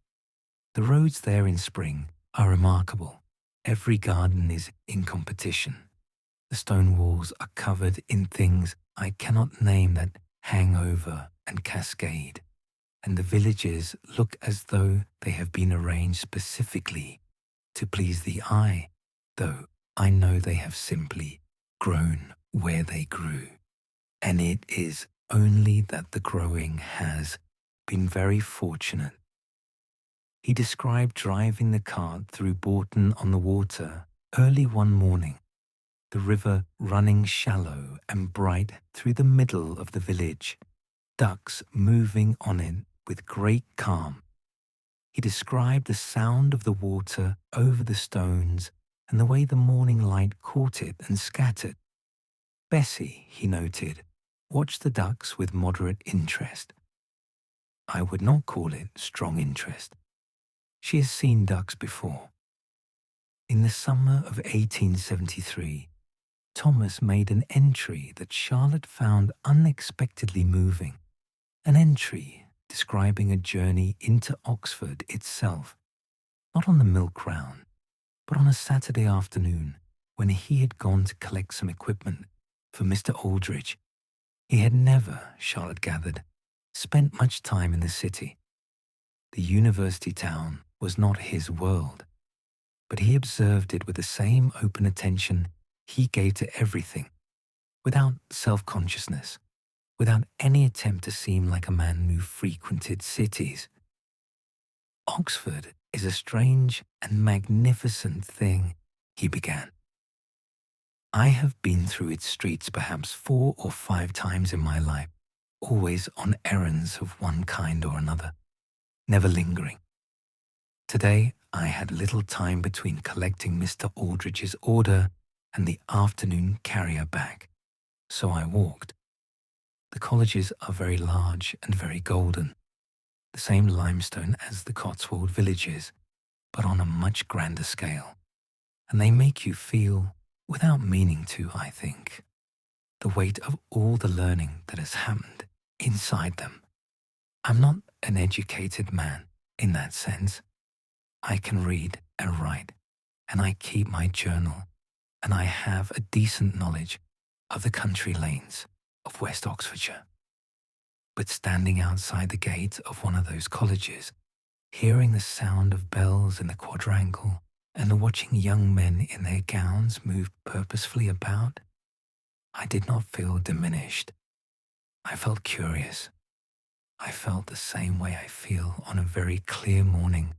The roads there in spring are remarkable. Every garden is in competition. The stone walls are covered in things I cannot name that hang over and cascade, and the villages look as though they have been arranged specifically to please the eye, though I know they have simply grown where they grew, and it is only that the growing has been very fortunate. He described driving the cart through Bourton on the Water early one morning, the river running shallow and bright through the middle of the village, ducks moving on it with great calm. He described the sound of the water over the stones and the way the morning light caught it and scattered. Bessie, he noted, watched the ducks with moderate interest. I would not call it strong interest. She has seen ducks before. In the summer of 1873, Thomas made an entry that Charlotte found unexpectedly moving, an entry describing a journey into Oxford itself, not on the milk round, but on a Saturday afternoon when he had gone to collect some equipment for Mr. Aldridge. He had never, Charlotte gathered, spent much time in the city. The university town was not his world, but he observed it with the same open attention he gave to everything, without self-consciousness, without any attempt to seem like a man who frequented cities. Oxford is a strange and magnificent thing, he began. I have been through its streets perhaps 4 or 5 times in my life, always on errands of one kind or another, never lingering. Today I had little time between collecting Mr. Aldridge's order and the afternoon carrier back, so I walked. The colleges are very large and very golden, the same limestone as the Cotswold villages, but on a much grander scale, and they make you feel, without meaning to, I think, the weight of all the learning that has happened inside them. I'm not an educated man in that sense. I can read and write, and I keep my journal, and I have a decent knowledge of the country lanes of West Oxfordshire. But standing outside the gate of one of those colleges, hearing the sound of bells in the quadrangle, and watching young men in their gowns move purposefully about, I did not feel diminished. I felt curious. I felt the same way I feel on a very clear morning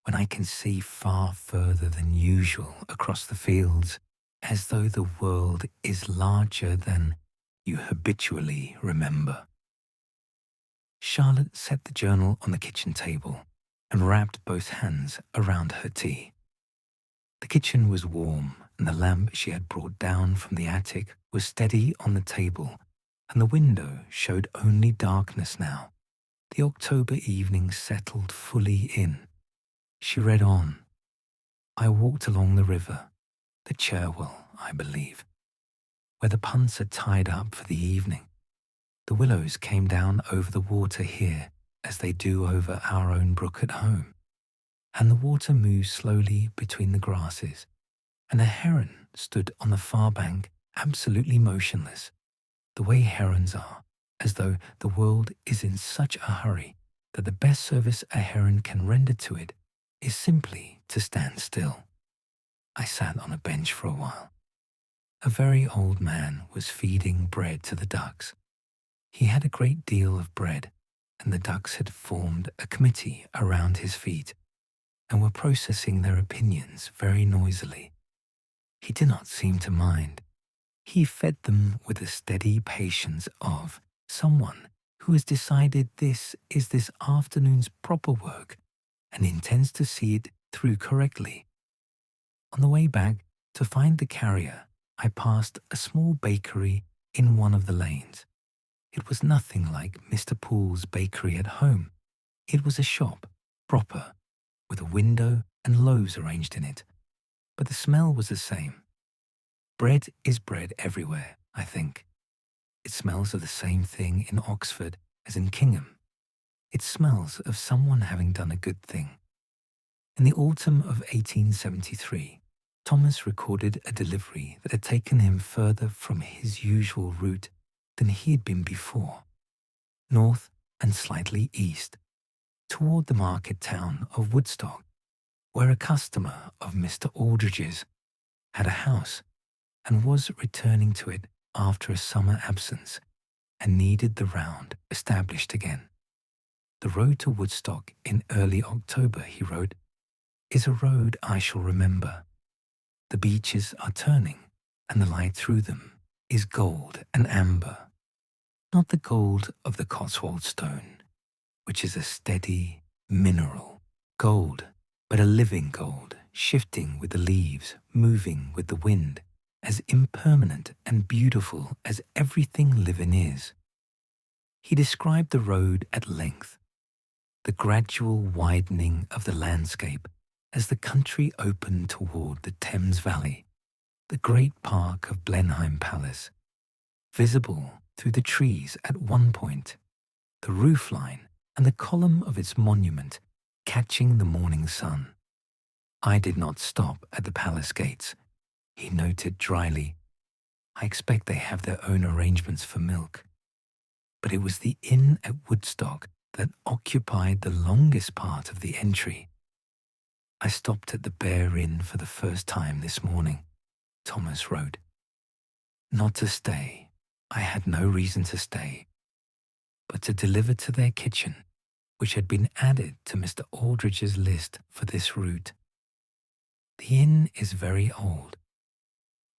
when I can see far further than usual across the fields, as though the world is larger than you habitually remember. Charlotte set the journal on the kitchen table and wrapped both hands around her tea. The kitchen was warm, and the lamp she had brought down from the attic was steady on the table, and the window showed only darkness now. The October evening settled fully in. She read on. I walked along the river, the Cherwell, I believe, where the punts are tied up for the evening. The willows came down over the water here as they do over our own brook at home, and the water moved slowly between the grasses, and a heron stood on the far bank absolutely motionless, the way herons are, as though the world is in such a hurry that the best service a heron can render to it is simply to stand still. I sat on a bench for a while. A very old man was feeding bread to the ducks. He had a great deal of bread, and the ducks had formed a committee around his feet and were processing their opinions very noisily. He did not seem to mind. He fed them with the steady patience of someone who has decided this is this afternoon's proper work and intends to see it through correctly. On the way back to find the carrier, I passed a small bakery in one of the lanes. It was nothing like Mr. Poole's bakery at home. It was a shop, proper, with a window and loaves arranged in it. But the smell was the same. Bread is bread everywhere, I think. It smells of the same thing in Oxford as in Kingham. It smells of someone having done a good thing. In the autumn of 1873, Thomas recorded a delivery that had taken him further from his usual route than he had been before, north and slightly east, toward the market town of Woodstock, where a customer of Mr. Aldridge's had a house and was returning to it after a summer absence and needed the round established again. The road to Woodstock in early October, he wrote, is a road I shall remember. The beeches are turning, and the light through them is gold and amber. Not the gold of the Cotswold stone, which is a steady, mineral gold, but a living gold, shifting with the leaves, moving with the wind, as impermanent and beautiful as everything living is. He described the road at length, the gradual widening of the landscape as the country opened toward the Thames Valley, the great park of Blenheim Palace, visible through the trees at one point, the roof line and the column of its monument catching the morning sun. I did not stop at the palace gates, he noted dryly. I expect they have their own arrangements for milk. But it was the inn at Woodstock that occupied the longest part of the entry. I stopped at the Bear Inn for the first time this morning, Thomas wrote. Not to stay, I had no reason to stay, but to deliver to their kitchen, which had been added to Mr. Aldridge's list for this route. The inn is very old.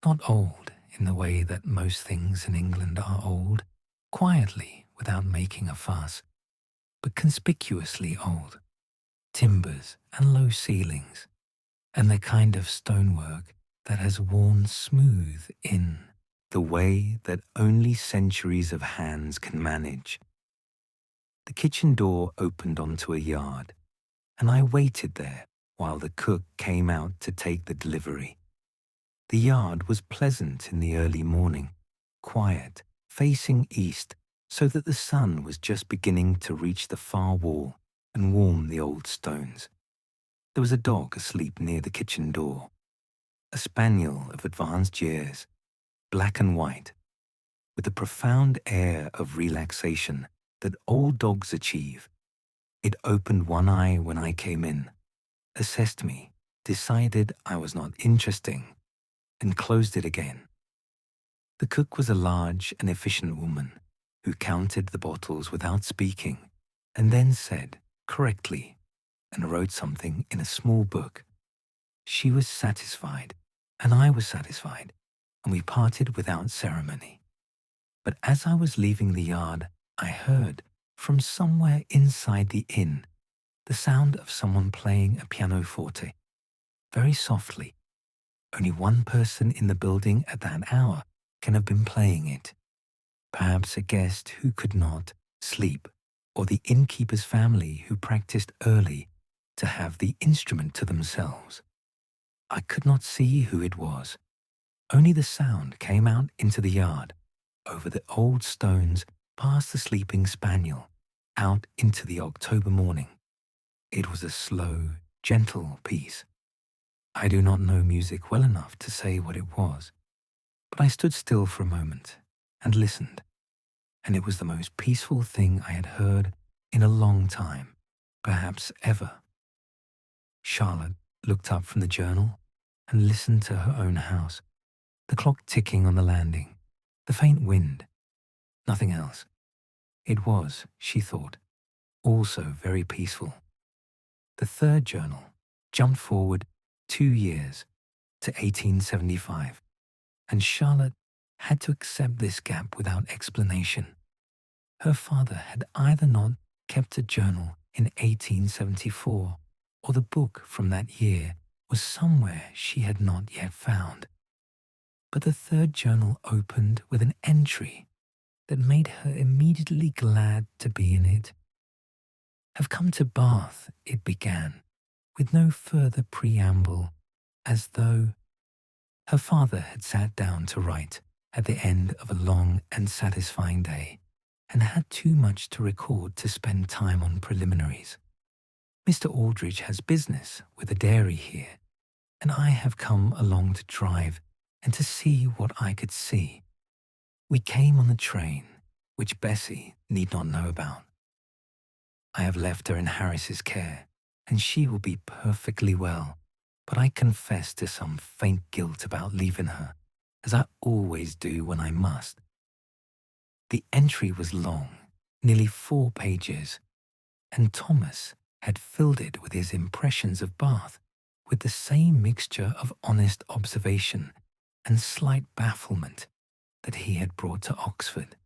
Not old in the way that most things in England are old, quietly without making a fuss, but conspicuously old. Timbers and low ceilings, and the kind of stonework that has worn smooth in the way that only centuries of hands can manage. The kitchen door opened onto a yard, and I waited there while the cook came out to take the delivery. The yard was pleasant in the early morning, quiet, facing east, so that the sun was just beginning to reach the far wall and warm the old stones. There was a dog asleep near the kitchen door, a spaniel of advanced years, black and white, with the profound air of relaxation that old dogs achieve. It opened one eye when I came in, assessed me, decided I was not interesting, and closed it again. The cook was a large and efficient woman who counted the bottles without speaking and then said, correctly, and wrote something in a small book. She was satisfied, and I was satisfied, and we parted without ceremony. But as I was leaving the yard, I heard, from somewhere inside the inn, the sound of someone playing a pianoforte, very softly. Only one person in the building at that hour can have been playing it. Perhaps a guest who could not sleep, or the innkeeper's family who practiced early to have the instrument to themselves. I could not see who it was. Only the sound came out into the yard, over the old stones past the sleeping spaniel, out into the October morning. It was a slow, gentle piece. I do not know music well enough to say what it was, but I stood still for a moment and listened, and it was the most peaceful thing I had heard in a long time, perhaps ever. Charlotte looked up from the journal and listened to her own house, the clock ticking on the landing, the faint wind, nothing else. It was, she thought, also very peaceful. The third journal jumped forward 2 years to 1875, and Charlotte had to accept this gap without explanation. Her father had either not kept a journal in 1874, or the book from that year was somewhere she had not yet found. But the third journal opened with an entry that made her immediately glad to be in it. "Have come to Bath," it began, with no further preamble, as though her father had sat down to write at the end of a long and satisfying day, and had too much to record to spend time on preliminaries. "Mr. Aldrich has business with a dairy here, and I have come along to drive and to see what I could see. We came on the train, which Bessie need not know about. I have left her in Harris's care, and she will be perfectly well, but I confess to some faint guilt about leaving her, as I always do when I must." The entry was long, nearly 4 pages, and Thomas had filled it with his impressions of Bath, with the same mixture of honest observation and slight bafflement that he had brought to Oxford.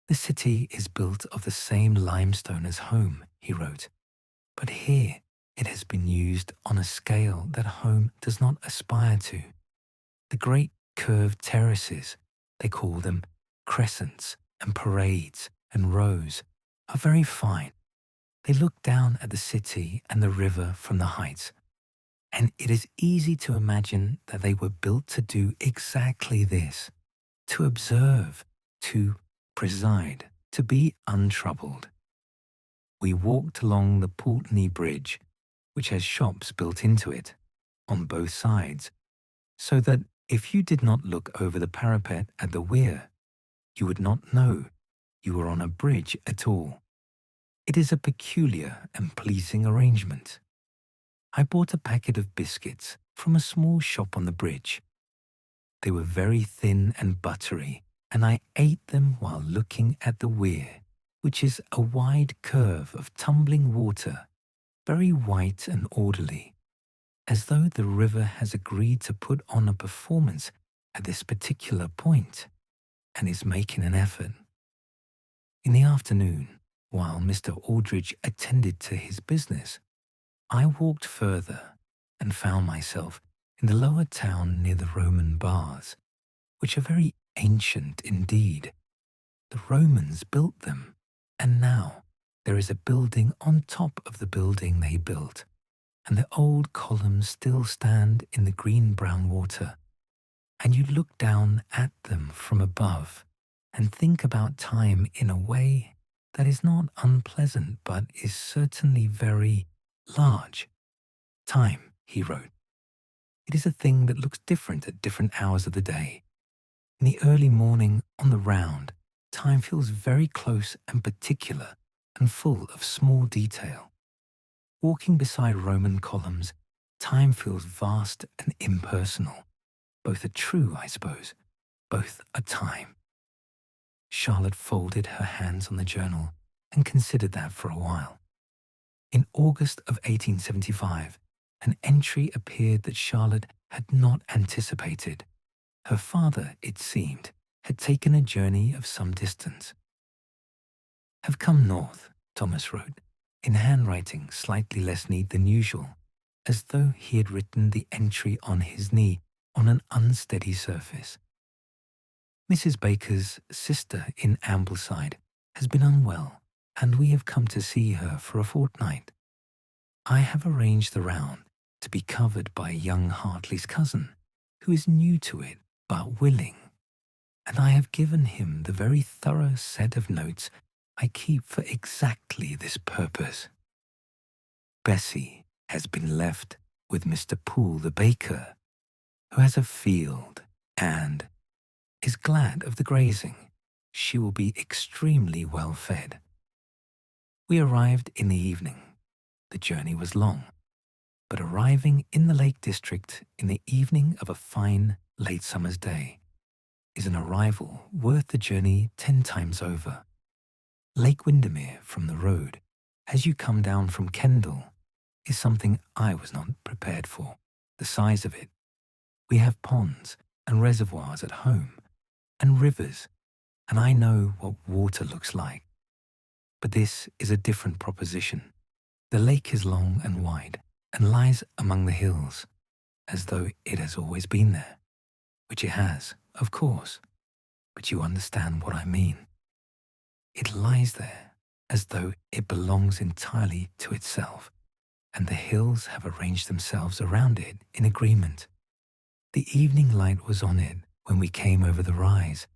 "The city is built of the same limestone as home," he wrote, "but here it has been used on a scale that home does not aspire to. The great curved terraces, they call them, crescents and parades and rows, are very fine. They look down at the city and the river from the heights, and it is easy to imagine that they were built to do exactly this, to observe, to preside, to be untroubled. We walked along the Pulteney Bridge, which has shops built into it, on both sides, so that if you did not look over the parapet at the weir, you would not know you were on a bridge at all. It is a peculiar and pleasing arrangement. I bought a packet of biscuits from a small shop on the bridge. They were very thin and buttery, and I ate them while looking at the weir, which is a wide curve of tumbling water, very white and orderly, as though the river has agreed to put on a performance at this particular point, and is making an effort. In the afternoon, while Mr. Aldrich attended to his business, I walked further and found myself in the lower town near the Roman baths, which are very ancient indeed. The Romans built them, and now there is a building on top of the building they built, and the old columns still stand in the green-brown water, and you look down at them from above and think about time in a way that is not unpleasant but is certainly very large. "Time," he wrote, "it is a thing that looks different at different hours of the day. In the early morning on the round, time feels very close and particular and full of small detail. Walking beside Roman columns, time feels vast and impersonal. Both are true, I suppose. Both are time." Charlotte folded her hands on the journal and considered that for a while. In August of 1875, an entry appeared that Charlotte had not anticipated. Her father, it seemed, had taken a journey of some distance. "Have come north," Thomas wrote, in handwriting slightly less neat than usual, as though he had written the entry on his knee on an unsteady surface. "Mrs. Baker's sister in Ambleside has been unwell, and we have come to see her for a fortnight. I have arranged the round to be covered by young Hartley's cousin, who is new to it but willing. and I have given him the very thorough set of notes I keep for exactly this purpose. Bessie has been left with Mr. Poole the baker, who has a field and is glad of the grazing. She will be extremely well fed. We arrived in the evening. The journey was long, but arriving in the Lake District in the evening of a fine late summer's day is an arrival worth the journey 10 times over. Lake Windermere from the road, as you come down from Kendal, is something I was not prepared for. The size of it. We have ponds and reservoirs at home, and rivers, and I know what water looks like. But this is a different proposition. The lake is long and wide, and lies among the hills, as though it has always been there, which it has, of course, but you understand what I mean. It lies there as though it belongs entirely to itself, and the hills have arranged themselves around it in agreement. The evening light was on it when we came over the rise,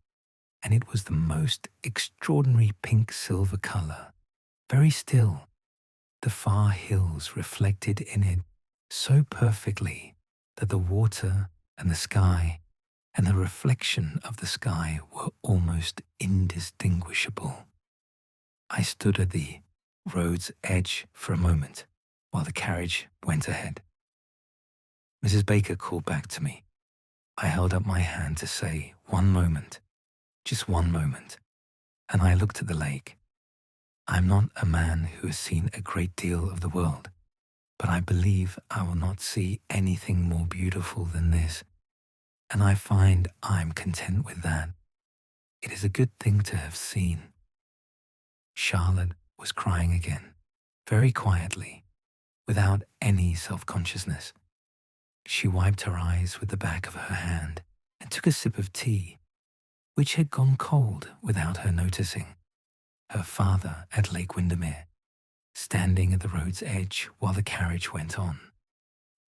and it was the most extraordinary pink-silver colour, very still, the far hills reflected in it so perfectly that the water and the sky and the reflection of the sky were almost indistinguishable. I stood at the road's edge for a moment while the carriage went ahead. Mrs. Baker called back to me. I held up my hand to say, "One moment, just one moment," and I looked at the lake. I'm not a man who has seen a great deal of the world, but I believe I will not see anything more beautiful than this, and I find I'm content with that. It is a good thing to have seen. Charlotte was crying again, very quietly, without any self-consciousness. She wiped her eyes with the back of her hand and took a sip of tea, which had gone cold without her noticing. Her father at Lake Windermere, standing at the road's edge while the carriage went on,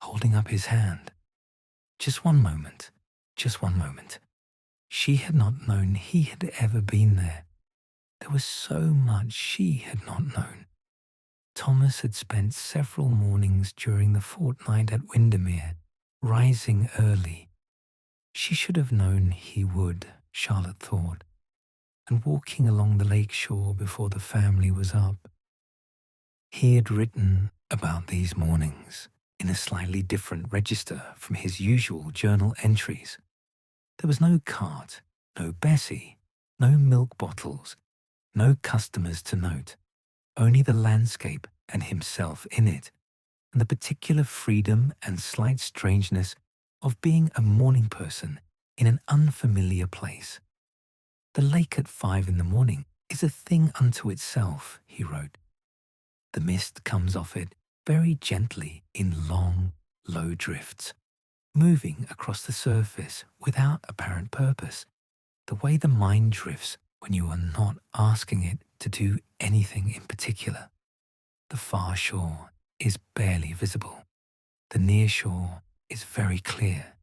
holding up his hand. Just one moment, just one moment. She had not known he had ever been there. There was so much she had not known. Thomas had spent several mornings during the fortnight at Windermere, rising early. She should have known he would, Charlotte thought, and walking along the lake shore before the family was up. He had written about these mornings in a slightly different register from his usual journal entries. There was no cart, no Bessie, no milk bottles, no customers to note, only the landscape and himself in it, and the particular freedom and slight strangeness of being a morning person in an unfamiliar place. The lake at 5 in the morning is a thing unto itself, he wrote. The mist comes off it very gently in long, low drifts, moving across the surface without apparent purpose, the way the mind drifts when you are not asking it to do anything in particular. The far shore is barely visible. The near shore is very clear.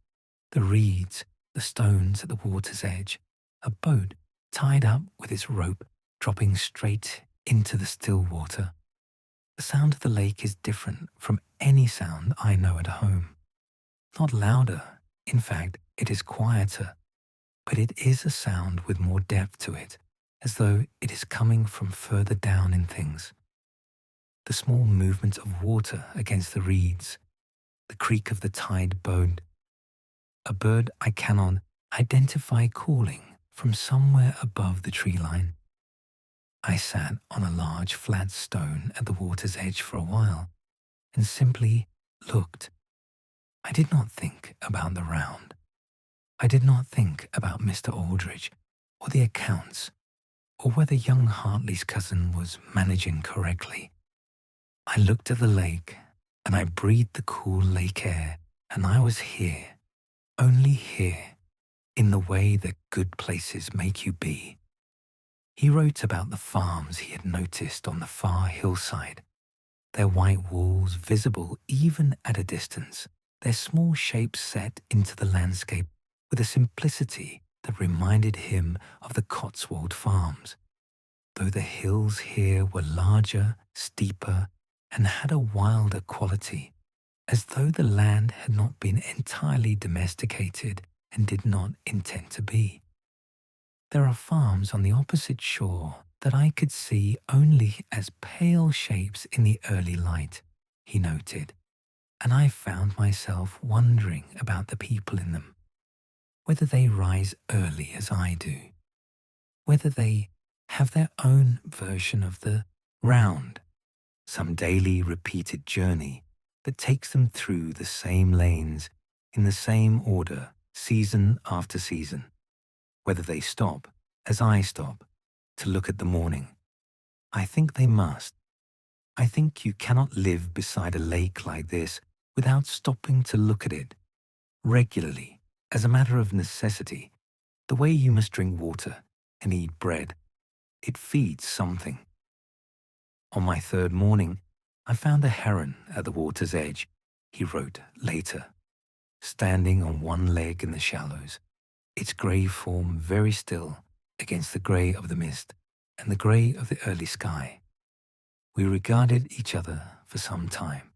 The reeds, the stones at the water's edge, a boat tied up with its rope dropping straight into the still water. The sound of the lake is different from any sound I know at home. Not louder, in fact, it is quieter, but it is a sound with more depth to it, as though it is coming from further down in things. The small movement of water against the reeds, the creak of the tide boat, a bird I cannot identify calling from somewhere above the tree line. I sat on a large flat stone at the water's edge for a while and simply looked. I did not think about the round. I did not think about Mr. Aldridge or the accounts or whether young Hartley's cousin was managing correctly. I looked at the lake and I breathed the cool lake air, and I was here, only here, in the way that good places make you be. He wrote about the farms he had noticed on the far hillside, their white walls visible even at a distance, their small shapes set into the landscape with a simplicity that reminded him of the Cotswold farms, though the hills here were larger, steeper, and had a wilder quality, as though the land had not been entirely domesticated and did not intend to be. There are farms on the opposite shore that I could see only as pale shapes in the early light, he noted, and I found myself wondering about the people in them, whether they rise early as I do, whether they have their own version of the round, some daily repeated journey that takes them through the same lanes in the same order season after season, whether they stop, as I stop, to look at the morning. I think they must. I think you cannot live beside a lake like this without stopping to look at it regularly, as a matter of necessity, the way you must drink water and eat bread. It feeds something. On my third morning, I found a heron at the water's edge, he wrote later, standing on one leg in the shallows, its grey form very still against the grey of the mist and the grey of the early sky. We regarded each other for some time.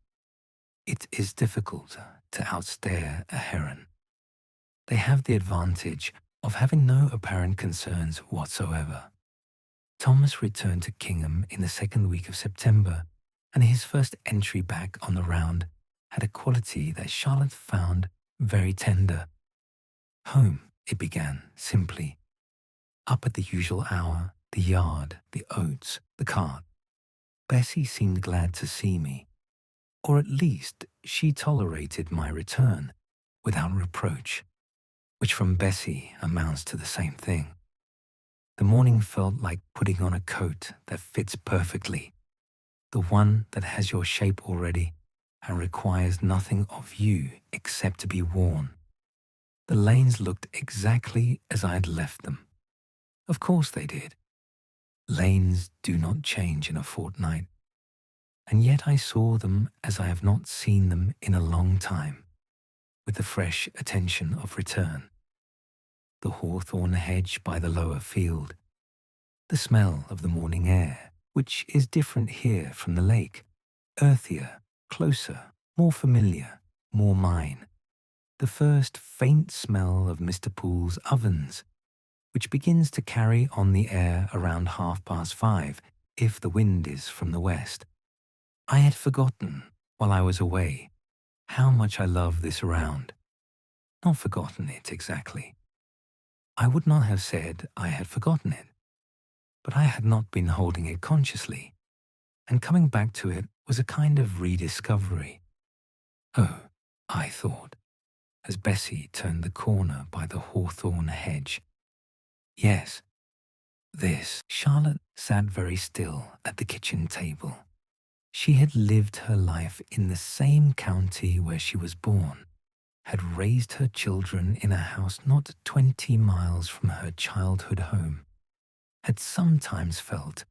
It is difficult to outstare a heron. They have the advantage of having no apparent concerns whatsoever. Thomas returned to Kingham in the second week of September, and his first entry back on the round had a quality that Charlotte found very tender. Home, it began, simply. Up at the usual hour, the yard, the oats, the cart. Bessie seemed glad to see me, or at least she tolerated my return without reproach, which from Bessie amounts to the same thing. The morning felt like putting on a coat that fits perfectly, the one that has your shape already and requires nothing of you except to be worn. The lanes looked exactly as I had left them. Of course they did. Lanes do not change in a fortnight, and yet I saw them as I have not seen them in a long time, with the fresh attention of return. The hawthorn hedge by the lower field, the smell of the morning air, which is different here from the lake, earthier, closer, more familiar, more mine. The first faint smell of Mr. Poole's ovens, which begins to carry on the air around 5:30 if the wind is from the west. I had forgotten, while I was away, how much I love this round. Not forgotten it exactly. I would not have said I had forgotten it, but I had not been holding it consciously, and coming back to it was a kind of rediscovery. Oh, I thought, as Bessie turned the corner by the hawthorn hedge. Yes, this. Charlotte sat very still at the kitchen table. She had lived her life in the same county where she was born, had raised her children in a house not 20 miles from her childhood home, had sometimes felt,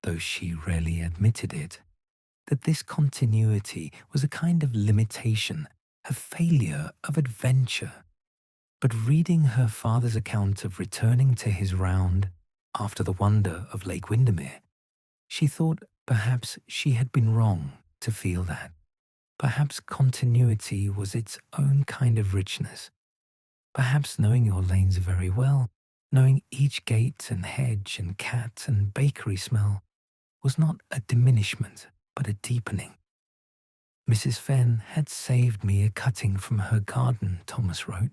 though she rarely admitted it, that this continuity was a kind of limitation, a failure of adventure. But reading her father's account of returning to his round after the wonder of Lake Windermere, she thought perhaps she had been wrong to feel that. Perhaps continuity was its own kind of richness. Perhaps knowing your lanes very well, knowing each gate and hedge and cat and bakery smell, was not a diminishment but a deepening. Mrs. Fenn had saved me a cutting from her garden, Thomas wrote.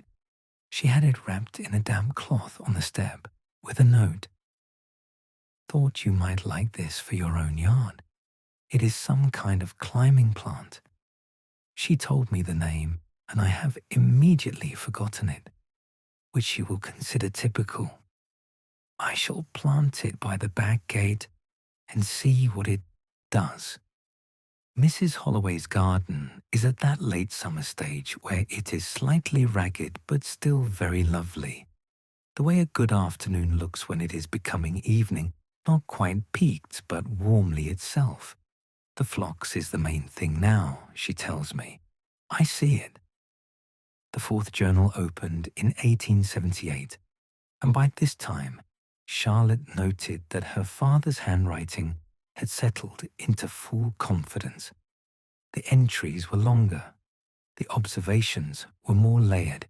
She had it wrapped in a damp cloth on the step, with a note. Thought you might like this for your own yard. It is some kind of climbing plant. She told me the name, and I have immediately forgotten it, which you will consider typical. I shall plant it by the back gate and see what it does. Mrs. Holloway's garden is at that late summer stage where it is slightly ragged but still very lovely. The way a good afternoon looks when it is becoming evening, not quite peaked but warmly itself. The phlox is the main thing now, she tells me. I see it. The fourth journal opened in 1878. and by this time, Charlotte noted that her father's handwriting had settled into full confidence. The entries were longer. The observations were more layered.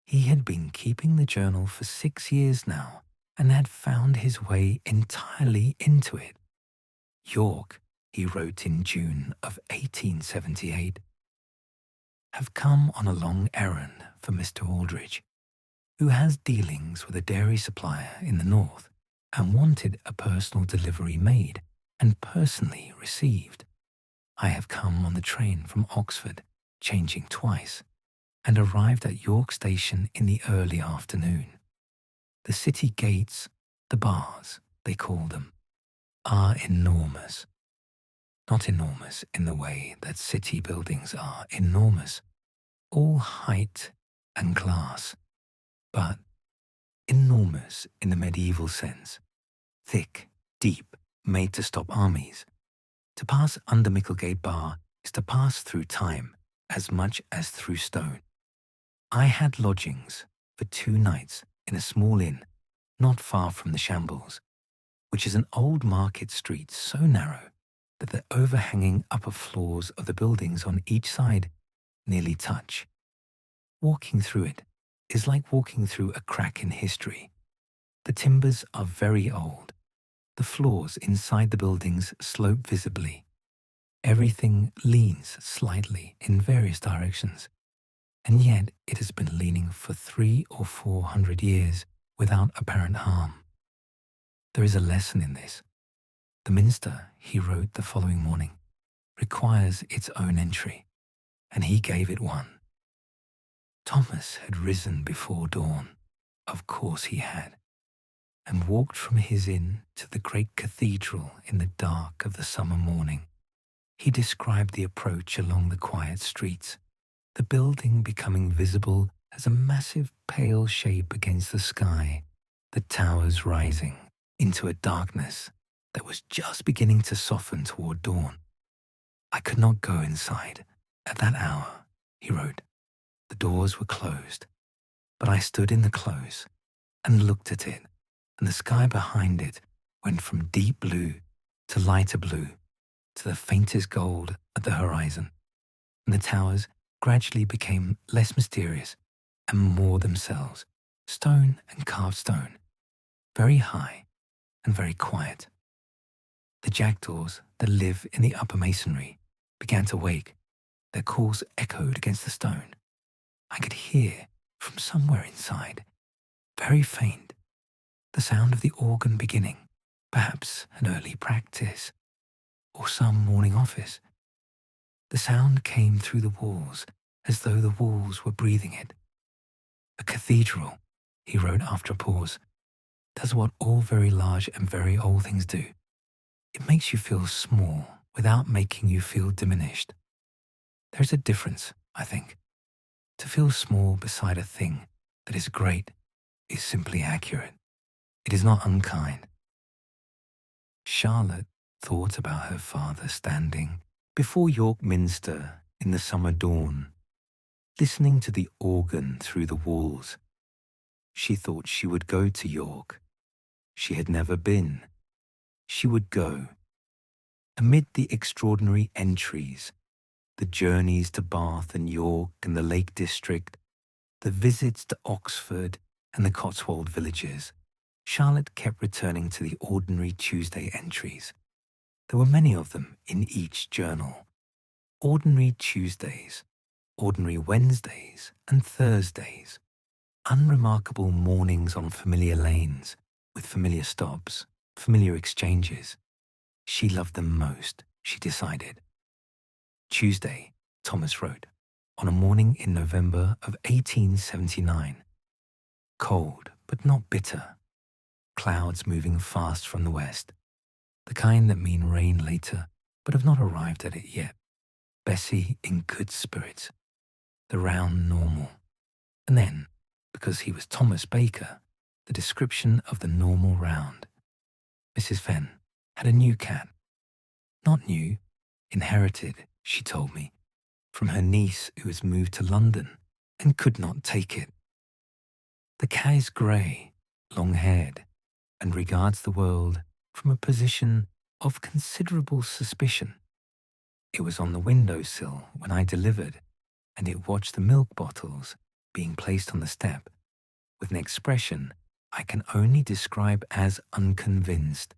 He had been keeping the journal for 6 years now and had found his way entirely into it. York, he wrote in June of 1878, have come on a long errand for Mr. Aldridge, who has dealings with a dairy supplier in the north and wanted a personal delivery made and personally received. I have come on the train from Oxford, changing twice, and arrived at York Station in the early afternoon. The city gates, the bars, they call them, are enormous. Not enormous in the way that city buildings are enormous, all height and glass, but enormous in the medieval sense, thick, deep, made to stop armies. To pass under Micklegate Bar is to pass through time as much as through stone. I had lodgings for 2 nights in a small inn not far from the Shambles, which is an old market street so narrow that the overhanging upper floors of the buildings on each side nearly touch. Walking through it is like walking through a crack in history. The timbers are very old. The floors inside the buildings slope visibly. Everything leans slightly in various directions, and yet it has been leaning for 300 or 400 years without apparent harm. There is a lesson in this. The Minster, he wrote the following morning, requires its own entry, and he gave it one. Thomas had risen before dawn, of course he had, and walked from his inn to the great cathedral in the dark of the summer morning. He described the approach along the quiet streets, the building becoming visible as a massive pale shape against the sky, the towers rising into a darkness that was just beginning to soften toward dawn. I could not go inside at that hour, he wrote. The doors were closed, but I stood in the close and looked at it, and the sky behind it went from deep blue to lighter blue to the faintest gold at the horizon, and the towers gradually became less mysterious and more themselves, stone and carved stone, very high and very quiet. The jackdaws that live in the upper masonry began to wake. Their calls echoed against the stone. I could hear from somewhere inside, very faint, the sound of the organ beginning, perhaps an early practice, or some morning office. The sound came through the walls as though the walls were breathing it. A cathedral, he wrote after a pause, does what all very large and very old things do. It makes you feel small without making you feel diminished. There's a difference, I think. To feel small beside a thing that is great is simply accurate. It is not unkind. Charlotte thought about her father standing before York Minster in the summer dawn, listening to the organ through the walls. She thought she would go to York. She had never been. She would go. Amid the extraordinary entries, the journeys to Bath and York and the Lake District, the visits to Oxford and the Cotswold villages, Charlotte kept returning to the ordinary Tuesday entries. There were many of them in each journal. Ordinary Tuesdays, ordinary Wednesdays and Thursdays, unremarkable mornings on familiar lanes, with familiar stops, familiar exchanges. She loved them most, she decided. Tuesday, Thomas wrote, on a morning in November of 1879. Cold, but not bitter. Clouds moving fast from the west. The kind that mean rain later, but have not arrived at it yet. Bessie in good spirits. The round normal. And then, because he was Thomas Baker, the description of the normal round. Mrs. Fenn had a new cat. Not new, inherited, she told me, from her niece who has moved to London and could not take it. The cat is grey, long-haired, and regards the world from a position of considerable suspicion. It was on the windowsill when I delivered, and it watched the milk bottles being placed on the step with an expression I can only describe as unconvinced.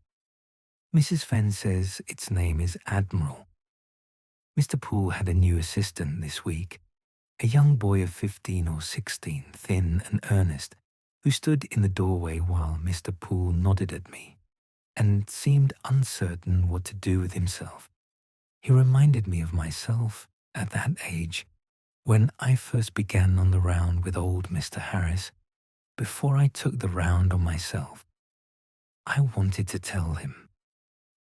Mrs. Fenn says its name is Admiral. Mr. Poole had a new assistant this week, a young boy of 15 or 16, thin and earnest, who stood in the doorway while Mr. Poole nodded at me and seemed uncertain what to do with himself. He reminded me of myself at that age when I first began on the round with old Mr. Harris, before I took the round on myself. I wanted to tell him,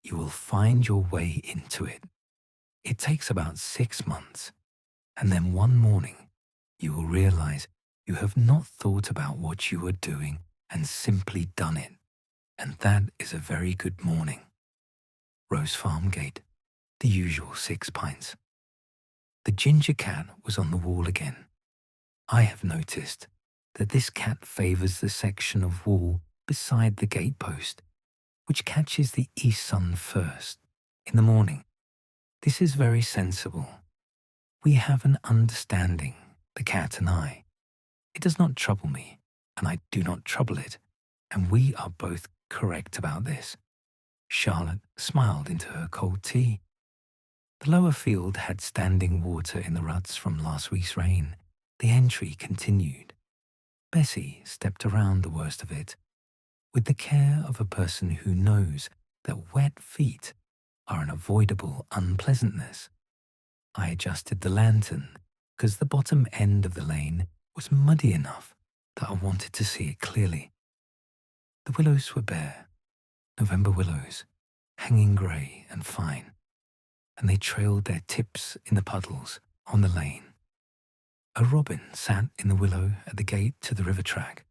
"You will find your way into it. It takes about 6 months, and then one morning you will realize you have not thought about what you are doing and simply done it, and that is a very good morning." Rose Farm Gate, the usual 6 pints. The ginger cat was on the wall again. I have noticed that this cat favours the section of wall beside the gatepost, which catches the east sun first in the morning. This is very sensible. We have an understanding, the cat and I. It does not trouble me, and I do not trouble it, and we are both correct about this. Charlotte smiled into her cold tea. The lower field had standing water in the ruts from last week's rain. The entry continued. Bessie stepped around the worst of it, with the care of a person who knows that wet feet are an avoidable unpleasantness. I adjusted the lantern because the bottom end of the lane was muddy enough that I wanted to see it clearly. The willows were bare, November willows, hanging grey and fine, and they trailed their tips in the puddles on the lane. A robin sat in the willow at the gate to the river track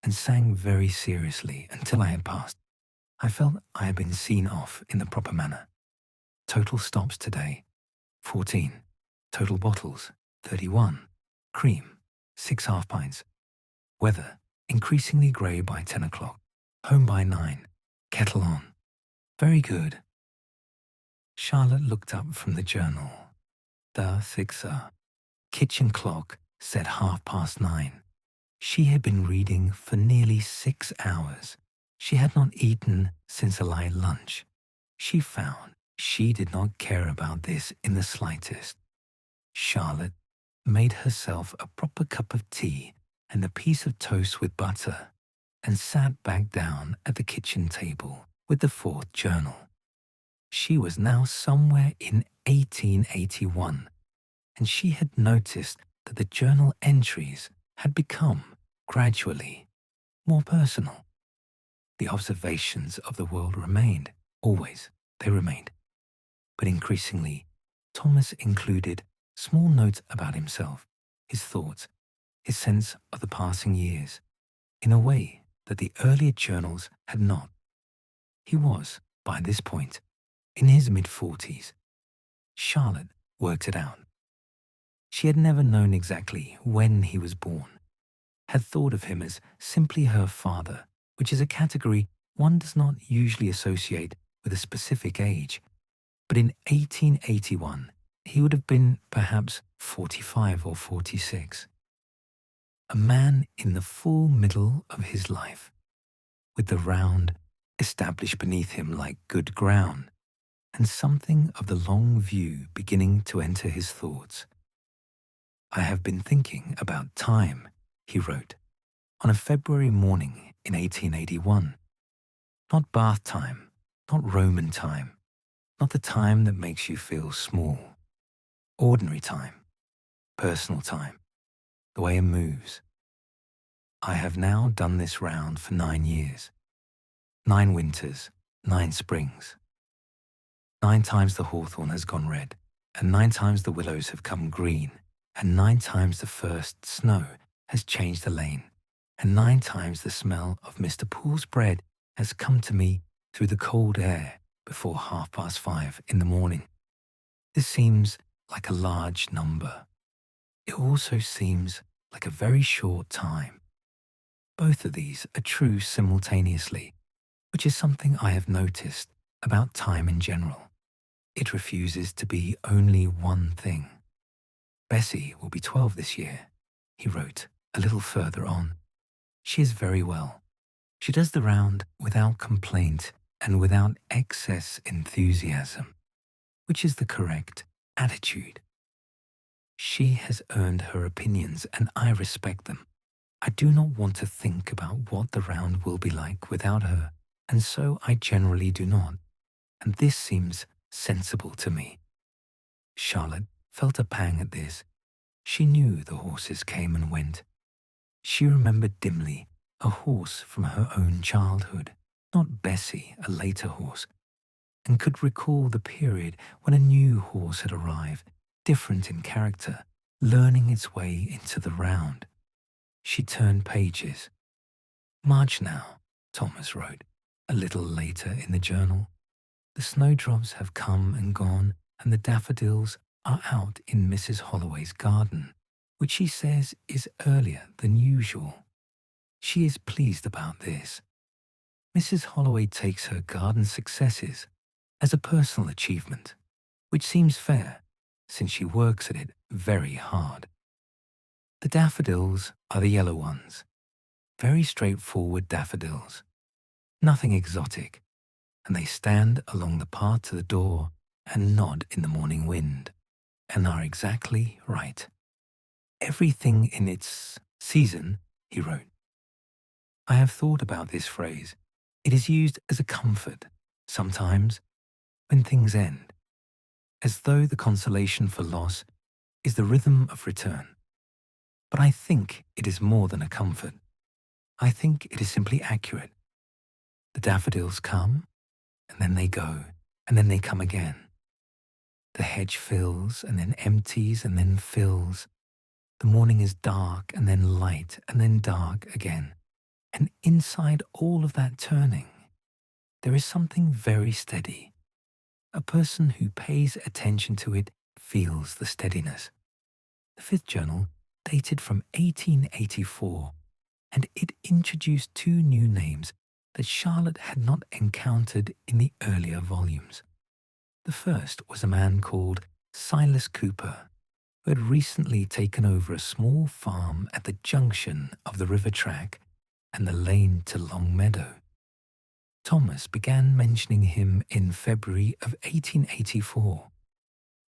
and sang very seriously until I had passed. I felt I had been seen off in the proper manner. Total stops today, 14. Total bottles, 31. Cream, 6 half pints. Weather, increasingly grey by 10 o'clock. Home by 9. Kettle on. Very good. Charlotte looked up from the journal. The 6. Kitchen clock said 9:30. She had been reading for nearly 6 hours. She had not eaten since a light lunch. She found she did not care about this in the slightest. Charlotte made herself a proper cup of tea and a piece of toast with butter and sat back down at the kitchen table with the 4th journal. She was now somewhere in 1881, and she had noticed that the journal entries had become, gradually, more personal. The observations of the world remained, always they remained. But increasingly, Thomas included small notes about himself, his thoughts, his sense of the passing years, in a way that the earlier journals had not. He was, by this point, in his mid-40s. Charlotte worked it out. She had never known exactly when he was born, had thought of him as simply her father, which is a category one does not usually associate with a specific age. But in 1881, he would have been perhaps 45 or 46. A man in the full middle of his life, with the round established beneath him like good ground, and something of the long view beginning to enter his thoughts. "I have been thinking about time," he wrote, on a February morning in 1881. Not bath time, not Roman time, not the time that makes you feel small. Ordinary time, personal time, the way it moves. I have now done this round for 9 years. 9 winters, 9 springs. 9 times the hawthorn has gone red, and 9 times the willows have come green, and 9 times the first snow has changed the lane, and 9 times the smell of Mr. Poole's bread has come to me through the cold air before 5:30 in the morning. This seems like a large number. It also seems like a very short time. Both of these are true simultaneously, which is something I have noticed about time in general. It refuses to be only one thing. Bessie will be 12 this year, he wrote a little further on. She is very well. She does the round without complaint and without excess enthusiasm, which is the correct attitude. She has earned her opinions and I respect them. I do not want to think about what the round will be like without her, and so I generally do not, and this seems sensible to me. Charlotte felt a pang at this. She knew the horses came and went. She remembered dimly a horse from her own childhood, not Bessie, a later horse, and could recall the period when a new horse had arrived, different in character, learning its way into the round. She turned pages. March now, Thomas wrote, a little later in the journal. The snowdrops have come and gone, and the daffodils are out in Mrs. Holloway's garden, which she says is earlier than usual. She is pleased about this. Mrs. Holloway takes her garden successes as a personal achievement, which seems fair, since she works at it very hard. The daffodils are the yellow ones, very straightforward daffodils, nothing exotic, and they stand along the path to the door and nod in the morning wind, and are exactly right. Everything in its season, he wrote. I have thought about this phrase. It is used as a comfort, sometimes, when things end, as though the consolation for loss is the rhythm of return. But I think it is more than a comfort. I think it is simply accurate. The daffodils come, and then they go, and then they come again. The hedge fills, and then empties, and then fills. The morning is dark, and then light, and then dark again. And inside all of that turning, there is something very steady. A person who pays attention to it feels the steadiness. The fifth journal dated from 1884, and it introduced two new names that Charlotte had not encountered in the earlier volumes. The first was a man called Silas Cooper, who had recently taken over a small farm at the junction of the river track and the lane to Longmeadow. Thomas began mentioning him in February of 1884.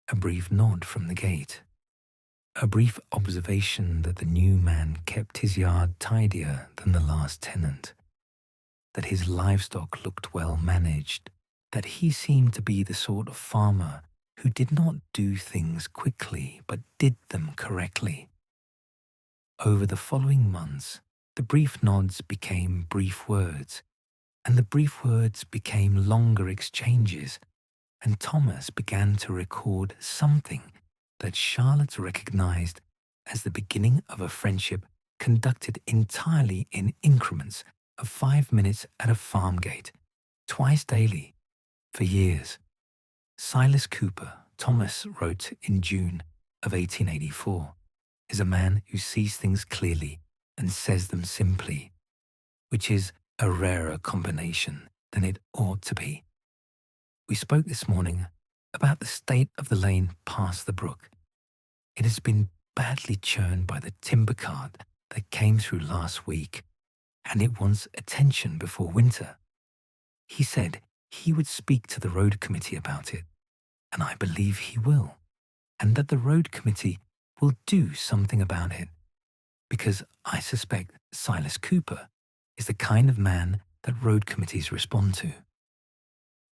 A brief nod from the gate. A brief observation that the new man kept his yard tidier than the last tenant, that his livestock looked well managed, that he seemed to be the sort of farmer who did not do things quickly but did them correctly. Over the following months, the brief nods became brief words, and the brief words became longer exchanges, and Thomas began to record something that Charlotte recognized as the beginning of a friendship conducted entirely in increments of 5 minutes at a farm gate, twice daily, for years. Silas Cooper, Thomas wrote in June of 1884, is a man who sees things clearly and says them simply, which is a rarer combination than it ought to be. We spoke this morning about the state of the lane past the brook. It has been badly churned by the timber cart that came through last week, and it wants attention before winter. He said he would speak to the road committee about it, and I believe he will, and that the road committee will do something about it, because I suspect Silas Cooper is the kind of man that road committees respond to.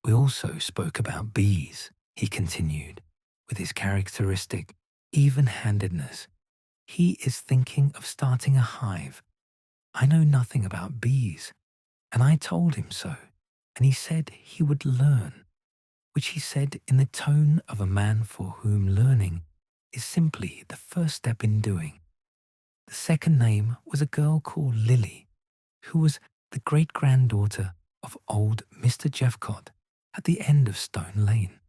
We also spoke about bees, he continued, with his characteristic even-handedness. He is thinking of starting a hive. I know nothing about bees, and I told him so, and he said he would learn, which he said in the tone of a man for whom learning is simply the first step in doing. The second name was a girl called Lily, who was the great-granddaughter of old Mr. Jeffcott at the end of Stone Lane.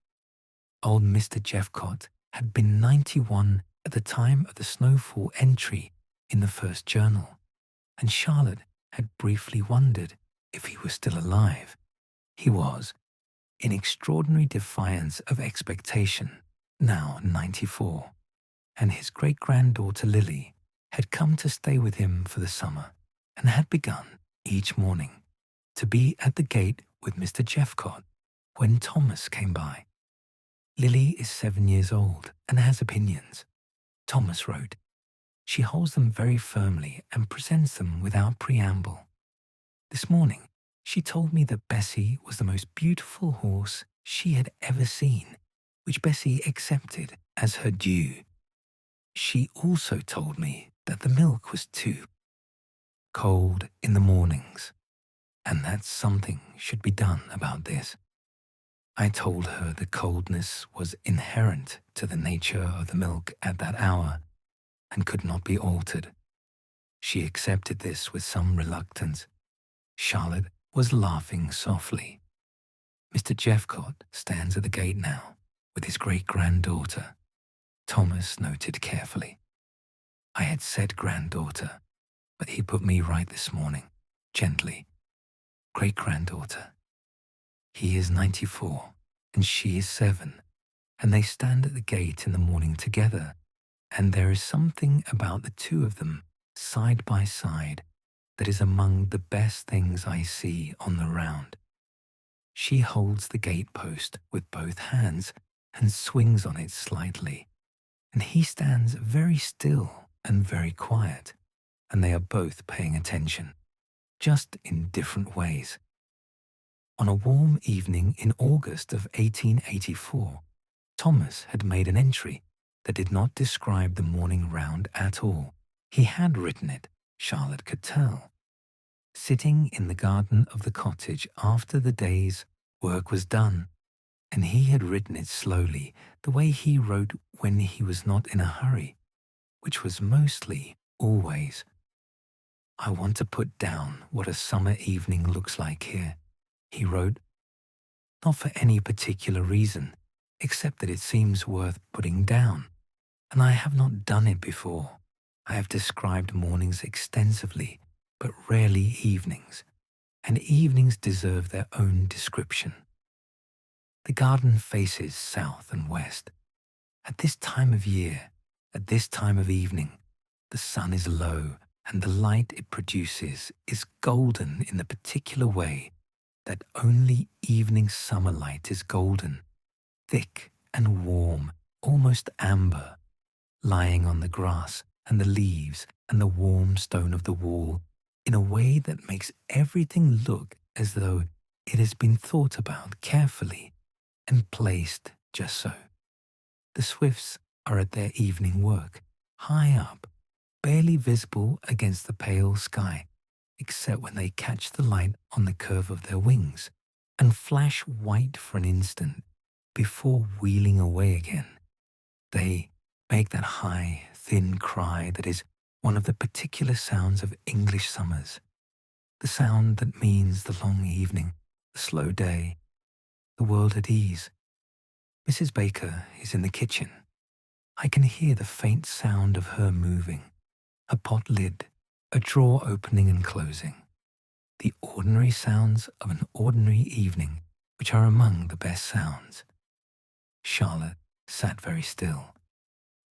Old Mr. Jeffcott had been 91 at the time of the snowfall entry in the first journal, and Charlotte had briefly wondered if he was still alive. He was, in extraordinary defiance of expectation, now 94, and his great-granddaughter Lily had come to stay with him for the summer and had begun, each morning, to be at the gate with Mr. Jeffcott when Thomas came by. Lily is 7 years old and has opinions, Thomas wrote. She holds them very firmly and presents them without preamble. This morning, she told me that Bessie was the most beautiful horse she had ever seen, which Bessie accepted as her due. She also told me that the milk was too cold in the mornings, and that something should be done about this. I told her the coldness was inherent to the nature of the milk at that hour and could not be altered. She accepted this with some reluctance. Charlotte was laughing softly. Mr. Jeffcott stands at the gate now with his great-granddaughter, Thomas noted carefully. I had said granddaughter, but he put me right this morning, gently. Great-granddaughter. He is 94, and she is 7, and they stand at the gate in the morning together, and there is something about the two of them, side by side, that is among the best things I see on the round. She holds the gate-post with both hands and swings on it slightly, and he stands very still and very quiet, and they are both paying attention, just in different ways. On a warm evening in August of 1884, Thomas had made an entry that did not describe the morning round at all. He had written it, Charlotte could tell. Sitting in the garden of the cottage after the day's work was done, and he had written it slowly, the way he wrote when he was not in a hurry, which was mostly always. I want to put down what a summer evening looks like here, he wrote, not for any particular reason, except that it seems worth putting down, and I have not done it before. I have described mornings extensively, but rarely evenings, and evenings deserve their own description. The garden faces south and west. At this time of year, at this time of evening, the sun is low, and the light it produces is golden in the particular way that only evening summer light is golden, thick and warm, almost amber, lying on the grass and the leaves and the warm stone of the wall in a way that makes everything look as though it has been thought about carefully and placed just so. The swifts are at their evening work, high up, barely visible against the pale sky, except when they catch the light on the curve of their wings and flash white for an instant before wheeling away again. They make that high, thin cry that is one of the particular sounds of English summers, the sound that means the long evening, the slow day, the world at ease. Mrs. Baker is in the kitchen. I can hear the faint sound of her moving, a pot lid, a drawer opening and closing, the ordinary sounds of an ordinary evening, which are among the best sounds. Charlotte sat very still,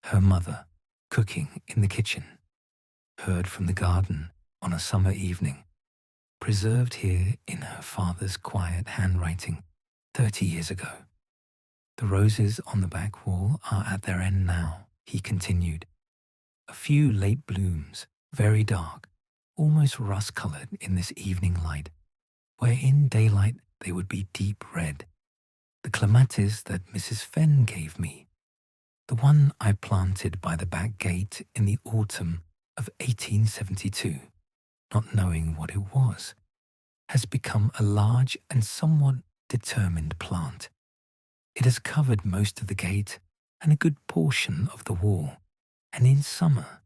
her mother cooking in the kitchen, heard from the garden on a summer evening, preserved here in her father's quiet handwriting 30 years ago. The roses on the back wall are at their end now, he continued. A few late blooms, very dark, almost rust-colored in this evening light, where in daylight they would be deep red. The clematis that Mrs. Fenn gave me, the one I planted by the back gate in the autumn of 1872, not knowing what it was, has become a large and somewhat determined plant. It has covered most of the gate and a good portion of the wall, and in summer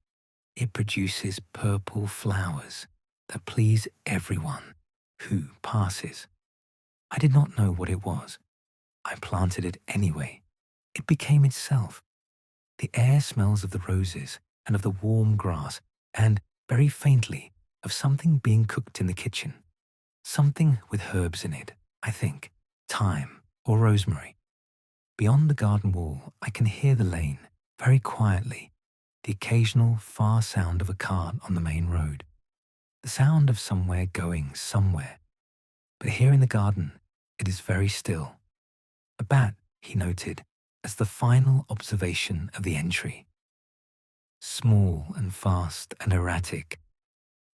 it produces purple flowers that please everyone who passes. I did not know what it was. I planted it anyway. It became itself. The air smells of the roses and of the warm grass, and, very faintly, of something being cooked in the kitchen. Something with herbs in it, I think, thyme or rosemary. Beyond the garden wall, I can hear the lane, very quietly, the occasional far sound of a cart on the main road, the sound of somewhere going somewhere. But here in the garden, it is very still. A bat, he noted, as the final observation of the entry. Small and fast and erratic,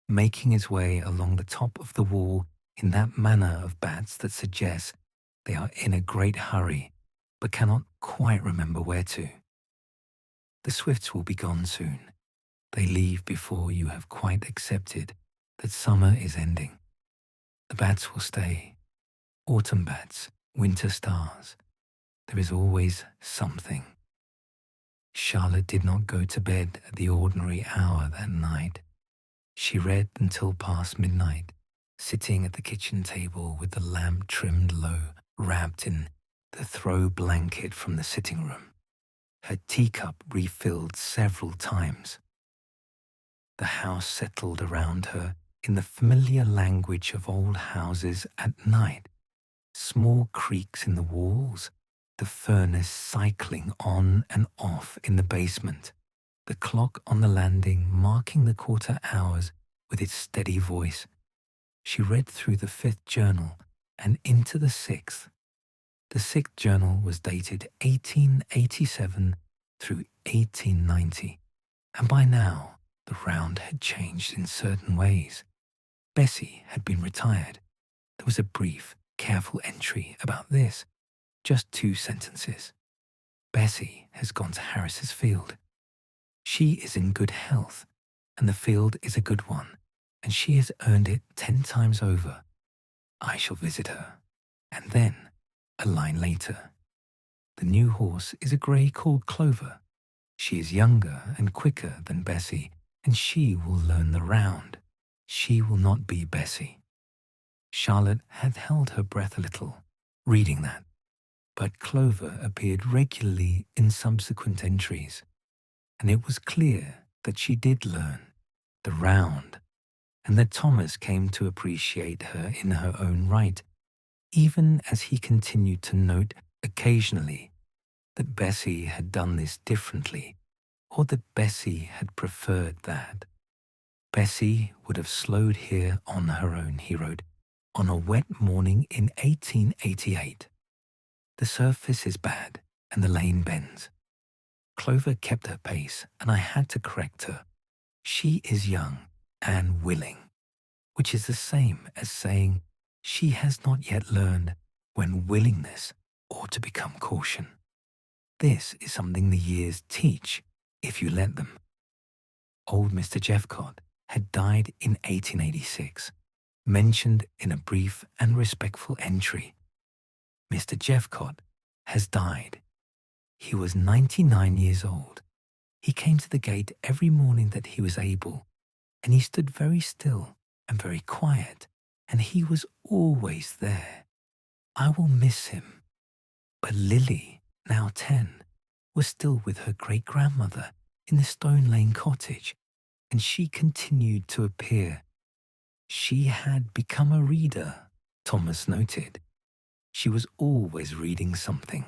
making his way along the top of the wall in that manner of bats that suggests they are in a great hurry but cannot quite remember where to. The swifts will be gone soon. They leave before you have quite accepted that summer is ending. The bats will stay. Autumn bats, winter stars. There is always something. Charlotte did not go to bed at the ordinary hour that night. She read until past midnight, sitting at the kitchen table with the lamp trimmed low, wrapped in the throw blanket from the sitting room, her teacup refilled several times. The house settled around her in the familiar language of old houses at night, small creaks in the walls, the furnace cycling on and off in the basement, the clock on the landing marking the quarter hours with its steady voice. She read through the 5th journal and into the 6th. The 6th journal was dated 1887 through 1890, and by now the round had changed in certain ways. Bessie had been retired. There was a brief, careful entry about this, just 2 sentences. Bessie has gone to Harris's field. She is in good health, and the field is a good one, and she has earned it 10 times over. I shall visit her. And then, a line later, the new horse is a grey called Clover. She is younger and quicker than Bessie, and she will learn the round. She will not be Bessie. Charlotte had held her breath a little, reading that, but Clover appeared regularly in subsequent entries, and it was clear that she did learn the round, and that Thomas came to appreciate her in her own right, even as he continued to note occasionally that Bessie had done this differently, or that Bessie had preferred that. Bessie would have slowed here on her own, he wrote, on a wet morning in 1888. The surface is bad, and the lane bends. Clover kept her pace, and I had to correct her. She is young and willing, which is the same as saying she has not yet learned when willingness ought to become caution. This is something the years teach, if you let them. Old Mr. Jeffcott had died in 1886, mentioned in a brief and respectful entry. Mr. Jeffcott has died. He was 99 years old. He came to the gate every morning that he was able, and he stood very still and very quiet, and he was always there. I will miss him. But Lily, now 10, was still with her great-grandmother in the Stone Lane cottage, and she continued to appear. She had become a reader, Thomas noted. She was always reading something.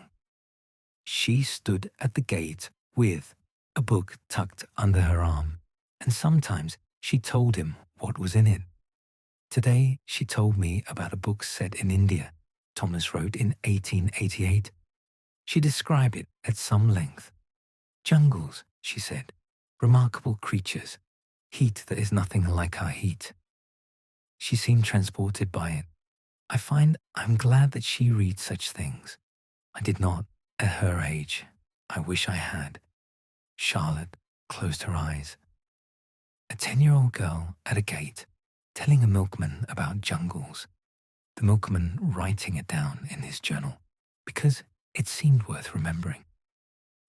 She stood at the gate with a book tucked under her arm, and sometimes she told him what was in it. Today she told me about a book set in India, Thomas wrote in 1888. She described it at some length. Jungles, she said, remarkable creatures, heat that is nothing like our heat. She seemed transported by it. I find I'm glad that she reads such things. I did not, at her age. I wish I had. Charlotte closed her eyes. A 10-year-old girl at a gate, telling a milkman about jungles. The milkman writing it down in his journal, because it seemed worth remembering.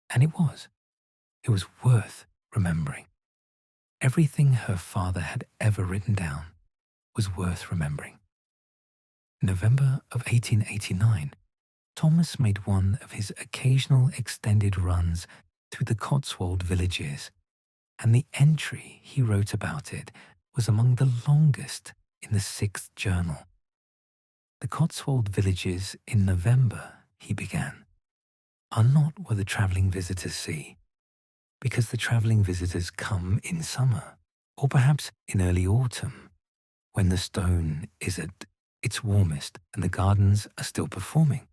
And it was. It was worth remembering. Everything her father had ever written down was worth remembering. November of 1889, Thomas made one of his occasional extended runs through the Cotswold villages, and the entry he wrote about it was among the longest in the 6th journal. The Cotswold villages in November, he began, are not what the travelling visitors see, because the travelling visitors come in summer, or perhaps in early autumn, when the stone is at its warmest and the gardens are still performing.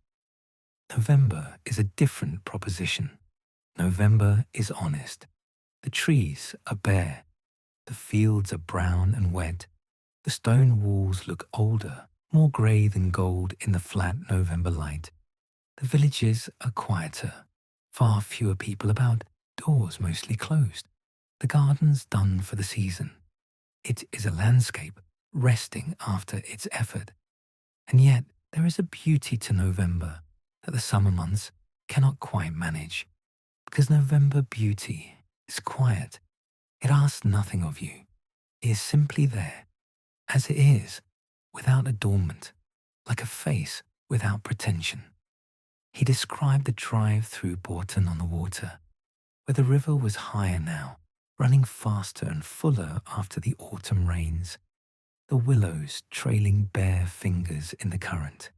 November is a different proposition. November is honest. The trees are bare. The fields are brown and wet. The stone walls look older, more grey than gold in the flat November light. The villages are quieter, far fewer people about, doors mostly closed. The gardens done for the season. It is a landscape resting after its effort. And yet there is a beauty to November that the summer months cannot quite manage, because November beauty is quiet. It asks nothing of you. It is simply there, as it is, without adornment, like a face without pretension. He described the drive through Bourton on the water, where the river was higher now, running faster and fuller after the autumn rains, the willows trailing bare fingers in the current.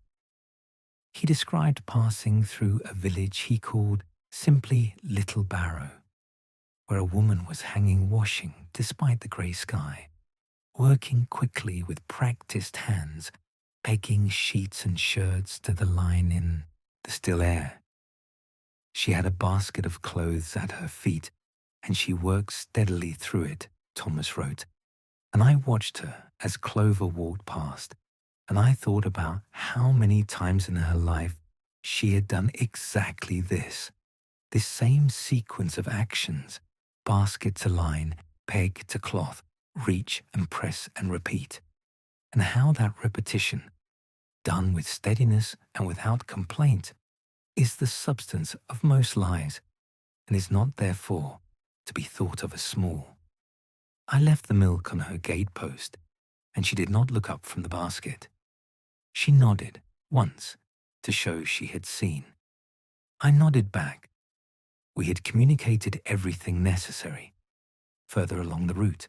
He described passing through a village he called simply Little Barrow, where a woman was hanging washing despite the grey sky, working quickly with practised hands, pegging sheets and shirts to the line in the still air. She had a basket of clothes at her feet, and she worked steadily through it, Thomas wrote, and I watched her as Clover walked past, and I thought about how many times in her life she had done exactly this same sequence of actions, basket to line, peg to cloth, reach and press and repeat, and how that repetition, done with steadiness and without complaint, is the substance of most lives, and is not therefore to be thought of as small. I left the milk on her gate-post, and she did not look up from the basket. She nodded once to show she had seen. I nodded back. We had communicated everything necessary. Further along the route,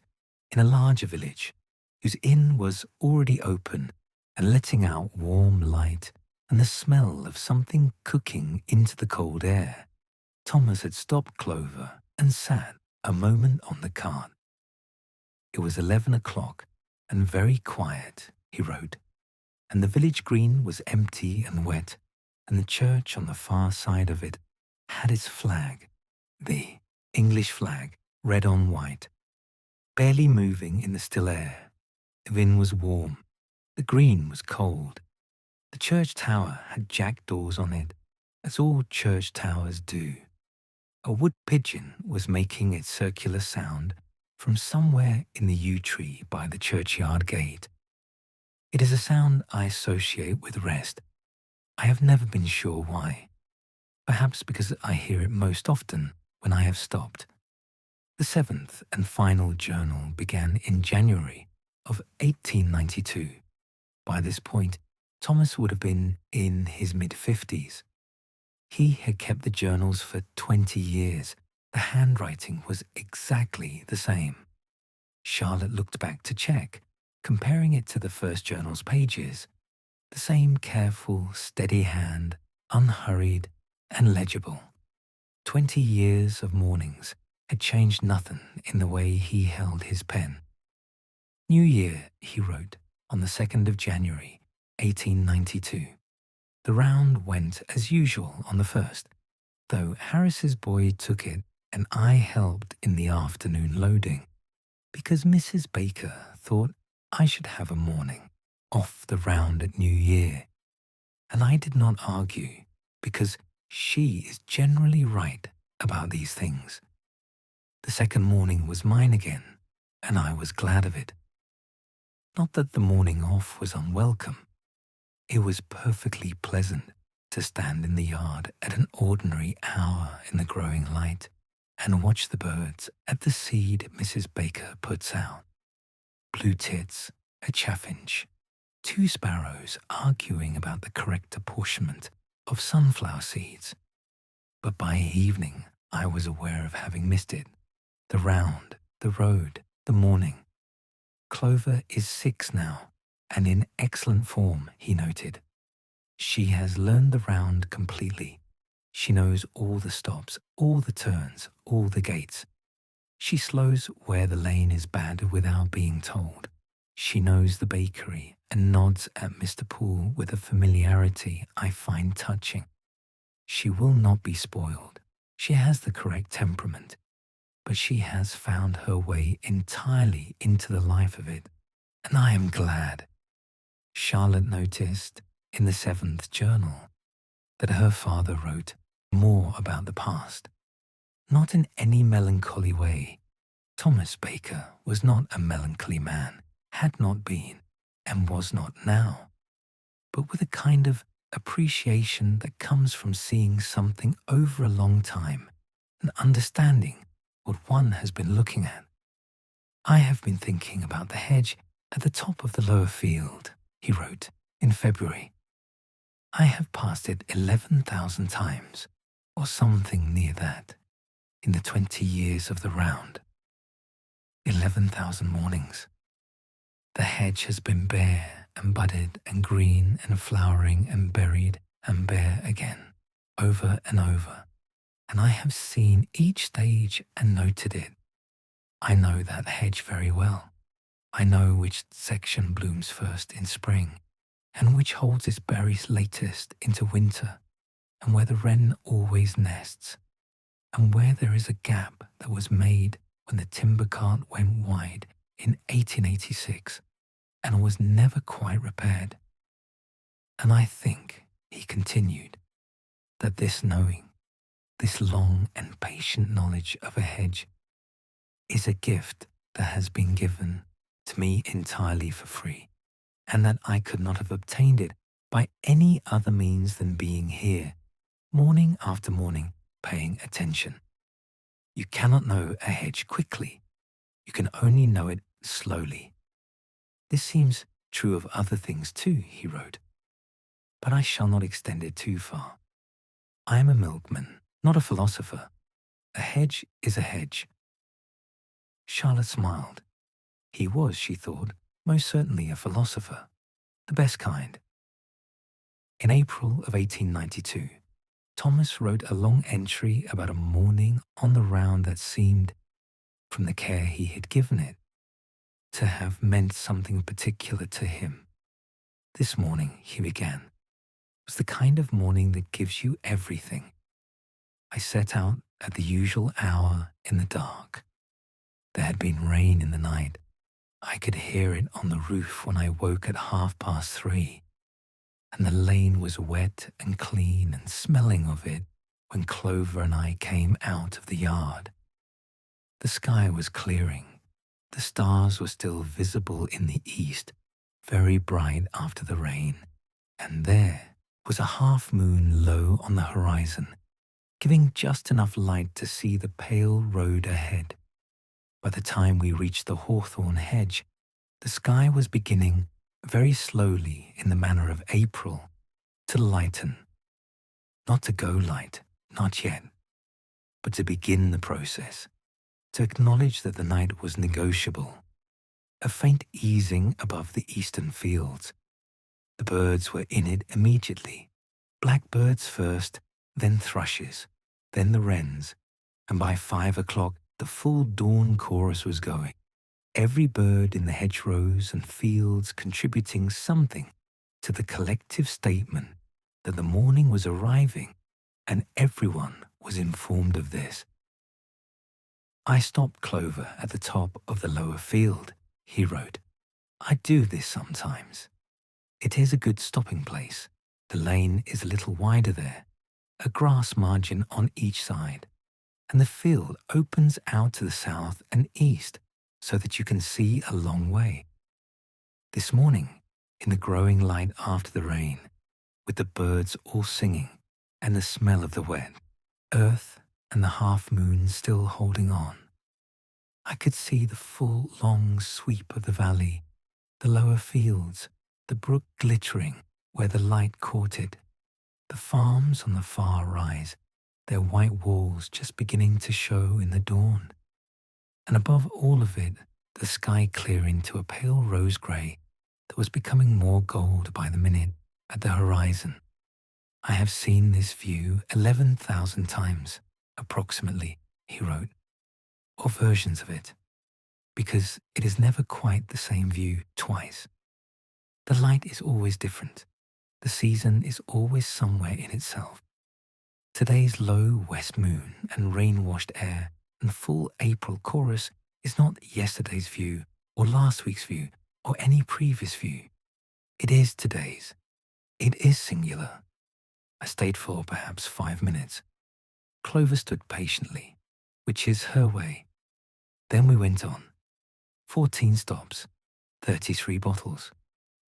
in a larger village, whose inn was already open and letting out warm light and the smell of something cooking into the cold air, Thomas had stopped Clover and sat a moment on the cart. It was 11 o'clock and very quiet, he wrote, and the village green was empty and wet, and the church on the far side of it had its flag, the English flag, red on white, barely moving in the still air. The wind was warm. The green was cold. The church tower had jackdaws on it, as all church towers do. A wood pigeon was making its circular sound from somewhere in the yew tree by the churchyard gate. It is a sound I associate with rest. I have never been sure why. Perhaps because I hear it most often when I have stopped. The 7th and final journal began in January of 1892. By this point, Thomas would have been in his mid-50s. He had kept the journals for 20 years. The handwriting was exactly the same. Charlotte looked back to check, comparing it to the first journal's pages. The same careful, steady hand, unhurried and legible. 20 years of mornings had changed nothing in the way he held his pen. New Year, he wrote, on the 2nd of January, 1892. The round went as usual on the 1st, though Harris's boy took it and I helped in the afternoon loading, because Mrs. Baker thought I should have a morning off the round at New Year, and I did not argue, because she is generally right about these things. The second morning was mine again, and I was glad of it. Not that the morning off was unwelcome. It was perfectly pleasant to stand in the yard at an ordinary hour in the growing light and watch the birds at the seed Mrs. Baker puts out. Blue tits, a chaffinch, 2 sparrows arguing about the correct apportionment of sunflower seeds. But by evening I was aware of having missed it. The round, the road, the morning. Clover is 6 now, and in excellent form, he noted. She has learned the round completely. She knows all the stops, all the turns, all the gates. She slows where the lane is bad without being told. She knows the bakery and nods at Mr. Poole with a familiarity I find touching. She will not be spoiled. She has the correct temperament, but she has found her way entirely into the life of it, and I am glad. Charlotte noticed in the 7th journal that her father wrote more about the past, not in any melancholy way. Thomas Baker was not a melancholy man, had not been, and was not now, but with a kind of appreciation that comes from seeing something over a long time and understanding what one has been looking at. I have been thinking about the hedge at the top of the lower field, he wrote in February. I have passed it 11,000 times, or something near that, in the 20 years of the round. 11,000 mornings. The hedge has been bare and budded and green and flowering and buried and bare again, over and over, and I have seen each stage and noted it. I know that hedge very well. I know which section blooms first in spring, and which holds its berries latest into winter, and where the wren always nests, and where there is a gap that was made when the timber cart went wide in 1886 and was never quite repaired. And I think, he continued, that this knowing, this long and patient knowledge of a hedge, is a gift that has been given to me entirely for free, and that I could not have obtained it by any other means than being here, morning after morning, paying attention. You cannot know a hedge quickly. You can only know it slowly. This seems true of other things too, he wrote, but I shall not extend it too far. I am a milkman, not a philosopher. A hedge is a hedge. Charlotte smiled. He was, she thought, most certainly a philosopher, the best kind. In April of 1892, Thomas wrote a long entry about a morning on the round that seemed, from the care he had given it, to have meant something particular to him. This morning, he began, was the kind of morning that gives you everything. I set out at the usual hour in the dark. There had been rain in the night. I could hear it on the roof when I woke at 3:30, and the lane was wet and clean and smelling of it when Clover and I came out of the yard. The sky was clearing. The stars were still visible in the east, very bright after the rain, and there was a half-moon low on the horizon, giving just enough light to see the pale road ahead. By the time we reached the hawthorn hedge, the sky was beginning, very slowly in the manner of April, to lighten. Not to go light, not yet, but to begin the process, to acknowledge that the night was negotiable. A faint easing above the eastern fields. The birds were in it immediately. Blackbirds first, then thrushes, then the wrens, and by 5 o'clock the full dawn chorus was going. Every bird in the hedgerows and fields contributing something to the collective statement that the morning was arriving, and everyone was informed of this. I stopped Clover at the top of the lower field, he wrote. I do this sometimes. It is a good stopping place. The lane is a little wider there, a grass margin on each side, and the field opens out to the south and east so that you can see a long way. This morning, in the growing light after the rain, with the birds all singing and the smell of the wet earth and the half-moon still holding on, I could see the full long sweep of the valley, the lower fields, the brook glittering where the light caught it, the farms on the far rise, their white walls just beginning to show in the dawn, and above all of it, the sky clearing to a pale rose grey that was becoming more gold by the minute at the horizon. I have seen this view 11,000 times, approximately, he wrote, or versions of it, because it is never quite the same view twice. The light is always different. The season is always somewhere in itself. Today's low west moon and rain-washed air and full April chorus is not yesterday's view or last week's view or any previous view. It is today's. It is singular. I stayed for perhaps 5 minutes. Clover stood patiently, which is her way. Then we went on. 14 stops, 33 bottles,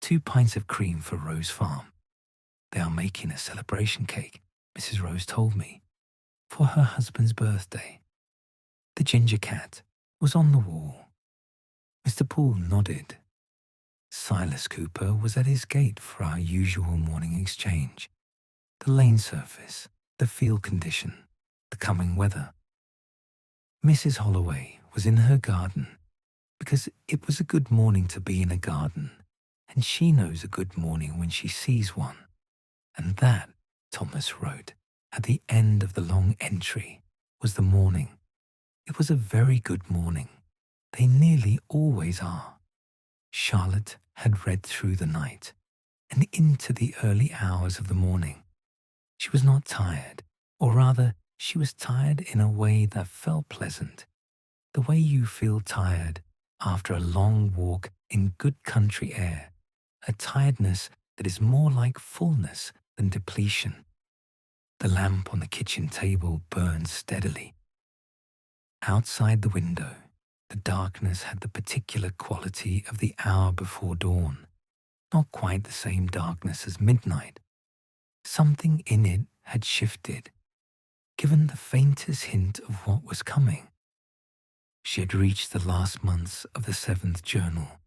2 pints of cream for Rose Farm. They are making a celebration cake, Mrs. Rose told me, for her husband's birthday. The ginger cat was on the wall. Mr. Poole nodded. Silas Cooper was at his gate for our usual morning exchange. The lane surface, the field condition, the coming weather. Mrs. Holloway was in her garden because it was a good morning to be in a garden, and she knows a good morning when she sees one. And that, Thomas wrote, at the end of the long entry, was the morning. It was a very good morning. They nearly always are. Charlotte had read through the night and into the early hours of the morning. She was not tired, or rather, she was tired in a way that felt pleasant, the way you feel tired after a long walk in good country air, a tiredness that is more like fullness than depletion. The lamp on the kitchen table burned steadily. Outside the window, the darkness had the particular quality of the hour before dawn, not quite the same darkness as midnight. Something in it had shifted, given the faintest hint of what was coming. She had reached the last months of the 7th journal.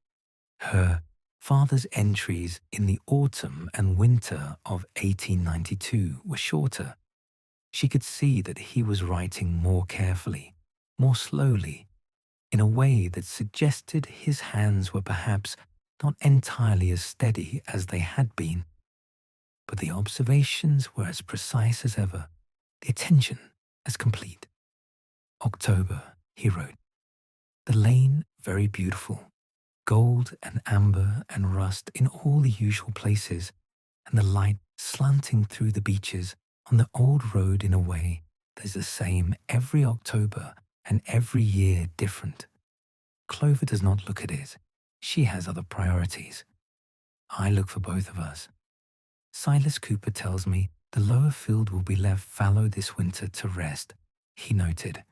Her father's entries in the autumn and winter of 1892 were shorter. She could see that he was writing more carefully, more slowly, in a way that suggested his hands were perhaps not entirely as steady as they had been. But the observations were as precise as ever, the attention as complete. October, he wrote. The lane very beautiful, gold and amber and rust in all the usual places, and the light slanting through the beeches on the old road in a way that is the same every October and every year different. Clover does not look at it. She has other priorities. I look for both of us. Silas Cooper tells me the lower field will be left fallow this winter to rest, he noted.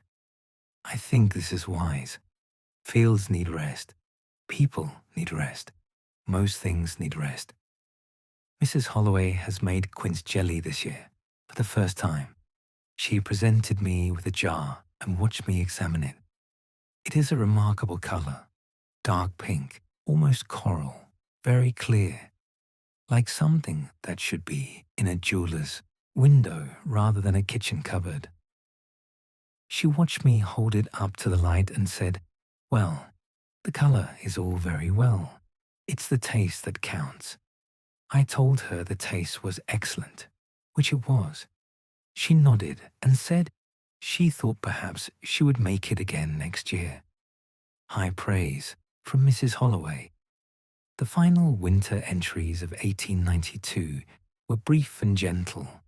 I think this is wise. Fields need rest. People need rest. Most things need rest. Mrs. Holloway has made quince jelly this year, for the first time. She presented me with a jar and watched me examine it. It is a remarkable colour, dark pink, almost coral, very clear, like something that should be in a jeweller's window rather than a kitchen cupboard. She watched me hold it up to the light and said, "Well, the colour is all very well. It's the taste that counts." I told her the taste was excellent, which it was. She nodded and said she thought perhaps she would make it again next year. High praise from Mrs. Holloway. The final winter entries of 1892 were brief and gentle,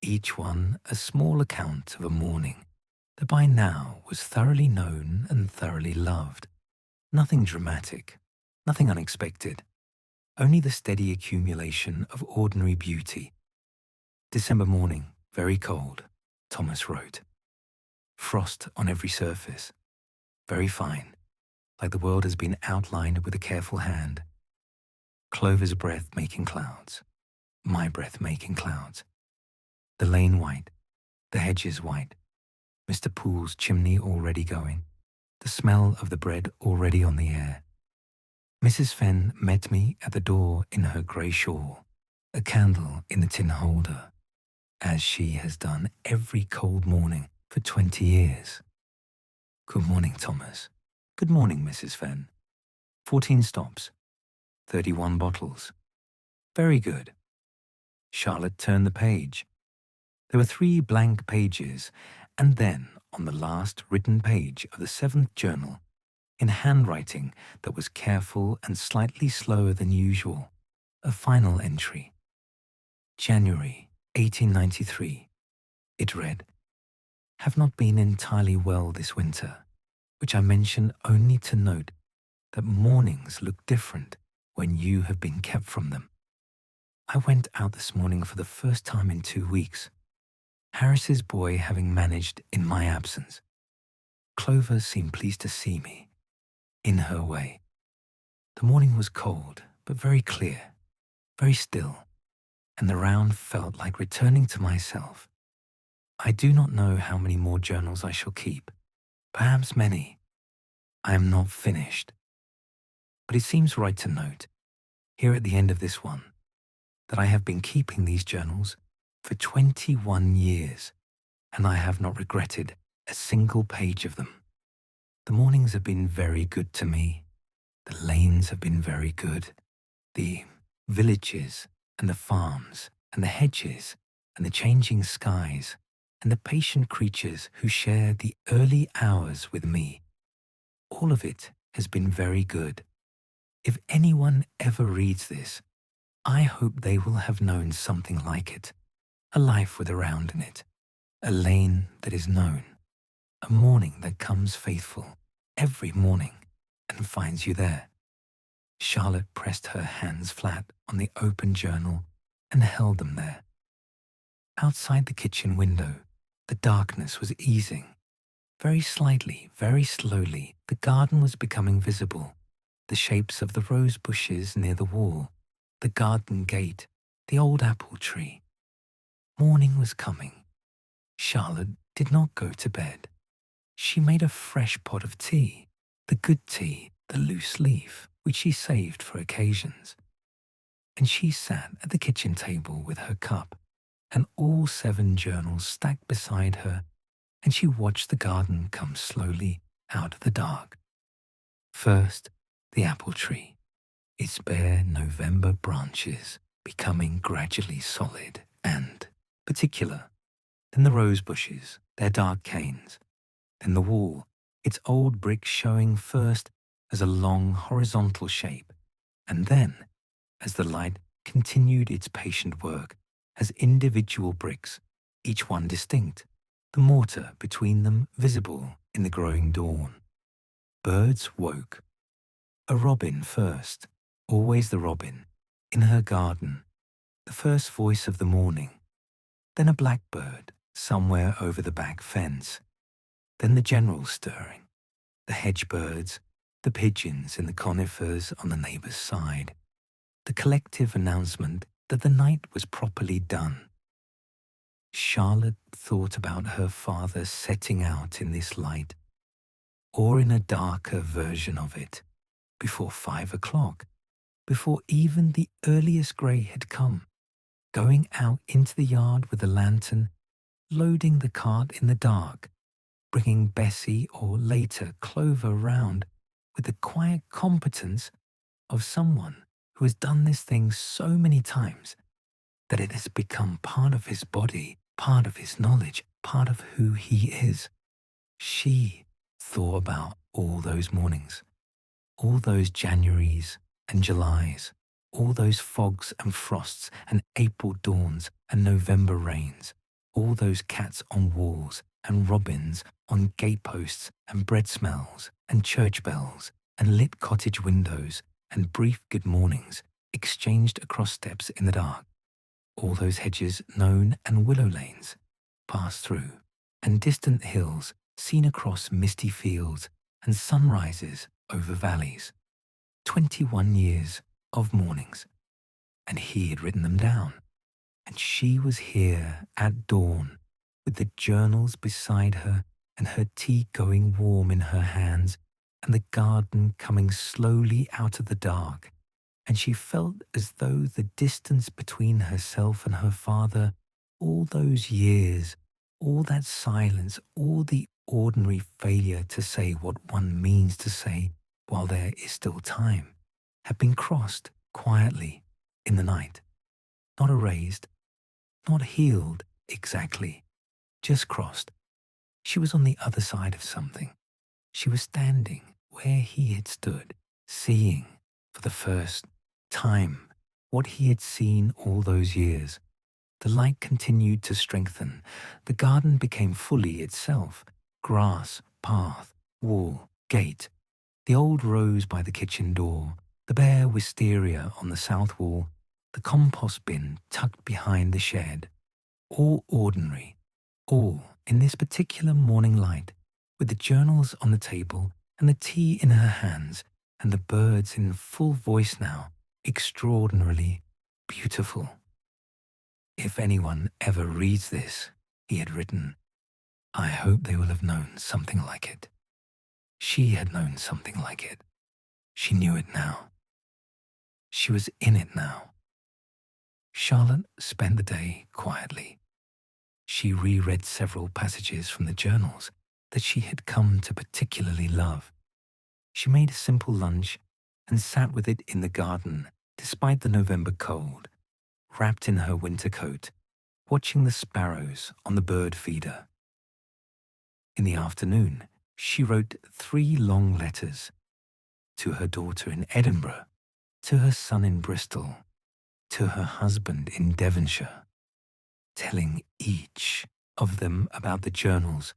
each one a small account of a morning that by now was thoroughly known and thoroughly loved. Nothing dramatic, nothing unexpected, only the steady accumulation of ordinary beauty. December morning, very cold, Thomas wrote. Frost on every surface, very fine, like the world has been outlined with a careful hand. Clover's breath making clouds, my breath making clouds. The lane white, the hedges white, Mr. Poole's chimney already going, the smell of the bread already on the air. Mrs. Fenn met me at the door in her grey shawl, a candle in the tin holder, as she has done every cold morning for 20 years. Good morning, Thomas. Good morning, Mrs. Fenn. 14 stops. 31 bottles. Very good. Charlotte turned the page. There were 3 blank pages, and then, on the last written page of the 7th journal, in handwriting that was careful and slightly slower than usual, a final entry. January 1893. It read, "Have not been entirely well this winter, which I mention only to note that mornings look different when you have been kept from them. I went out this morning for the first time in 2 weeks, Harris's boy having managed in my absence. Clover seemed pleased to see me, in her way. The morning was cold, but very clear, very still, and the round felt like returning to myself. I do not know how many more journals I shall keep, perhaps many. I am not finished. But it seems right to note, here at the end of this one, that I have been keeping these journals for 21 years, and I have not regretted a single page of them. The mornings have been very good to me. The lanes have been very good. The villages and the farms and the hedges and the changing skies and the patient creatures who share the early hours with me. All of it has been very good. If anyone ever reads this, I hope they will have known something like it, a life with a round in it, a lane that is known, a morning that comes faithful every morning and finds you there." Charlotte pressed her hands flat on the open journal and held them there. Outside the kitchen window, the darkness was easing. Very slightly, very slowly, the garden was becoming visible, the shapes of the rose bushes near the wall, the garden gate, the old apple tree. Morning was coming. Charlotte did not go to bed. She made a fresh pot of tea, the good tea, the loose leaf, which she saved for occasions. And she sat at the kitchen table with her cup and all 7 journals stacked beside her, and she watched the garden come slowly out of the dark. First, the apple tree, its bare November branches becoming gradually solid and particular. Then the rose bushes, their dark canes. Then the wall, its old brick showing first as a long horizontal shape, and then, as the light continued its patient work, as individual bricks, each one distinct, the mortar between them visible in the growing dawn. Birds woke. A robin first, always the robin, in her garden, the first voice of the morning. Then a blackbird somewhere over the back fence. Then the general stirring, the hedge birds, the pigeons in the conifers on the neighbour's side, the collective announcement that the night was properly done. Charlotte thought about her father setting out in this light, or in a darker version of it, before 5 o'clock, before even the earliest grey had come, going out into the yard with a lantern, loading the cart in the dark, bringing Bessie or later Clover round with the quiet competence of someone who has done this thing so many times that it has become part of his body, part of his knowledge, part of who he is. She thought about all those mornings, all those Januaries and Julys, all those fogs and frosts and April dawns and November rains, all those cats on walls and robins on gateposts and bread smells and church bells and lit cottage windows and brief good mornings exchanged across steps in the dark, all those hedges known and willow lanes passed through, and distant hills seen across misty fields and sunrises over valleys. 21 years of mornings, and he had written them down, and she was here at dawn with the journals beside her and her tea going warm in her hands and the garden coming slowly out of the dark, and she felt as though the distance between herself and her father, all those years, all that silence, all the ordinary failure to say what one means to say while there is still time, had been crossed quietly in the night, not erased, not healed exactly, just crossed. She was on the other side of something. She was standing where he had stood, seeing for the first time what he had seen all those years. The light continued to strengthen. The garden became fully itself. Grass, path, wall, gate. The old rose by the kitchen door. The bare wisteria on the south wall. The compost bin tucked behind the shed. All ordinary. All in this particular morning light, with the journals on the table and the tea in her hands and the birds in full voice now, extraordinarily beautiful. If anyone ever reads this, he had written, I hope they will have known something like it. She had known something like it. She knew it now. She was in it now. Charlotte spent the day quietly. She reread several passages from the journals that she had come to particularly love. She made a simple lunch and sat with it in the garden despite the November cold, wrapped in her winter coat, watching the sparrows on the bird feeder. In the afternoon, she wrote 3 long letters to her daughter in Edinburgh, to her son in Bristol, to her husband in Devonshire, telling each of them about the journals,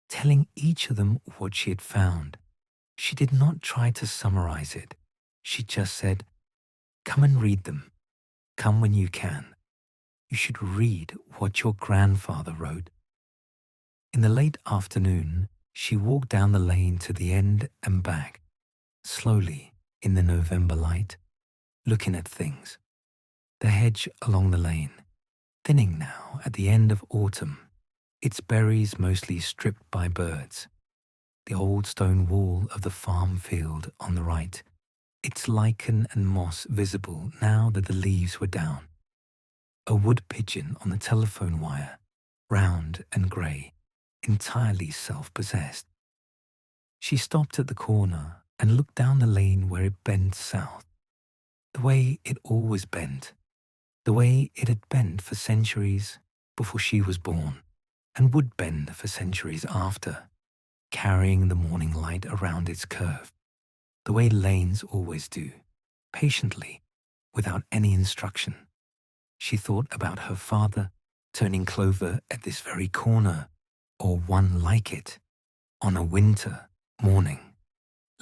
telling each of them what she had found. She did not try to summarize it. She just said, come and read them. Come when you can. You should read what your grandfather wrote. In the late afternoon, she walked down the lane to the end and back, slowly in the November light, looking at things. The hedge along the lane, thinning now at the end of autumn, its berries mostly stripped by birds. The old stone wall of the farm field on the right, its lichen and moss visible now that the leaves were down. A wood pigeon on the telephone wire, round and grey, entirely self-possessed. She stopped at the corner and looked down the lane where it bent south, the way it always bent, the way it had bent for centuries before she was born, and would bend for centuries after, carrying the morning light around its curve, the way lanes always do, patiently, without any instruction. She thought about her father turning clover at this very corner, or one like it, on a winter morning,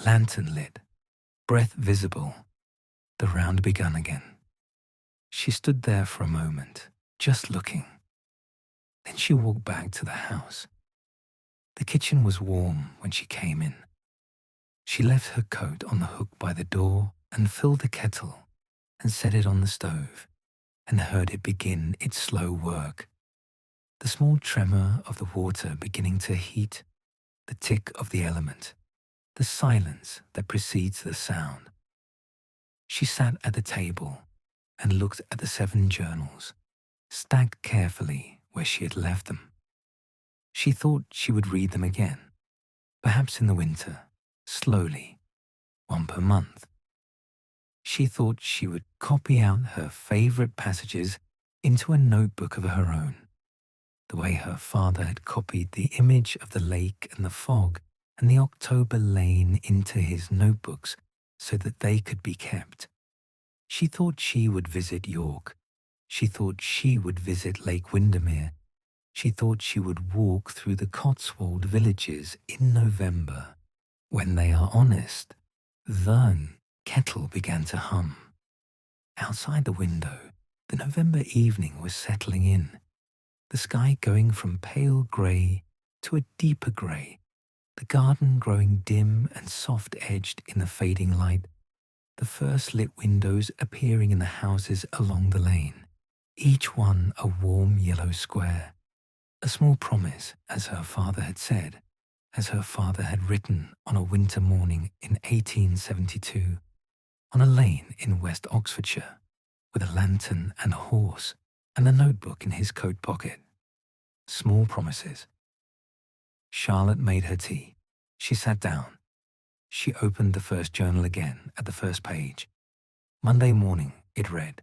lantern lit, breath visible. The round begun again. She stood there for a moment, just looking. Then she walked back to the house. The kitchen was warm when she came in. She left her coat on the hook by the door and filled the kettle and set it on the stove and heard it begin its slow work. The small tremor of the water beginning to heat, the tick of the element, the silence that precedes the sound. She sat at the table and looked at the 7 journals, stacked carefully where she had left them. She thought she would read them again, perhaps in the winter, slowly, 1 per month. She thought she would copy out her favorite passages into a notebook of her own, the way her father had copied the image of the lake and the fog and the October lane into his notebooks so that they could be kept. She thought she would visit York. She thought she would visit Lake Windermere. She thought she would walk through the Cotswold villages in November. When they are honest, then kettle began to hum. Outside the window, the November evening was settling in, the sky going from pale grey to a deeper grey, the garden growing dim and soft-edged in the fading light, the first lit windows appearing in the houses along the lane, each one a warm yellow square, a small promise, as her father had said, as her father had written on a winter morning in 1872, on a lane in West Oxfordshire, with a lantern and a horse and a notebook in his coat pocket. Small promises. Charlotte made her tea. She sat down. She opened the first journal again at the first page. Monday morning, it read.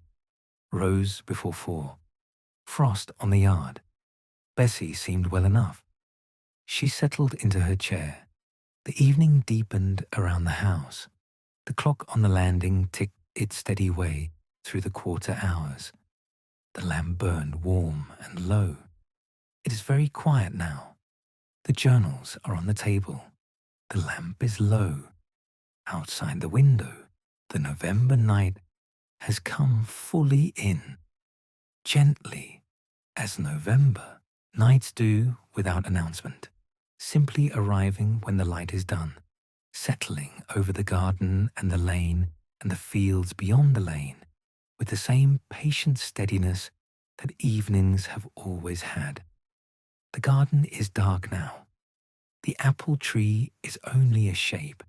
Rose before 4. Frost on the yard. Bessie seemed well enough. She settled into her chair. The evening deepened around the house. The clock on the landing ticked its steady way through the quarter hours. The lamp burned warm and low. It is very quiet now. The journals are on the table. The lamp is low. Outside the window, the November night has come fully in, gently, as November nights do without announcement, simply arriving when the light is done, settling over the garden and the lane and the fields beyond the lane with the same patient steadiness that evenings have always had. The garden is dark now. The apple tree is only a shape.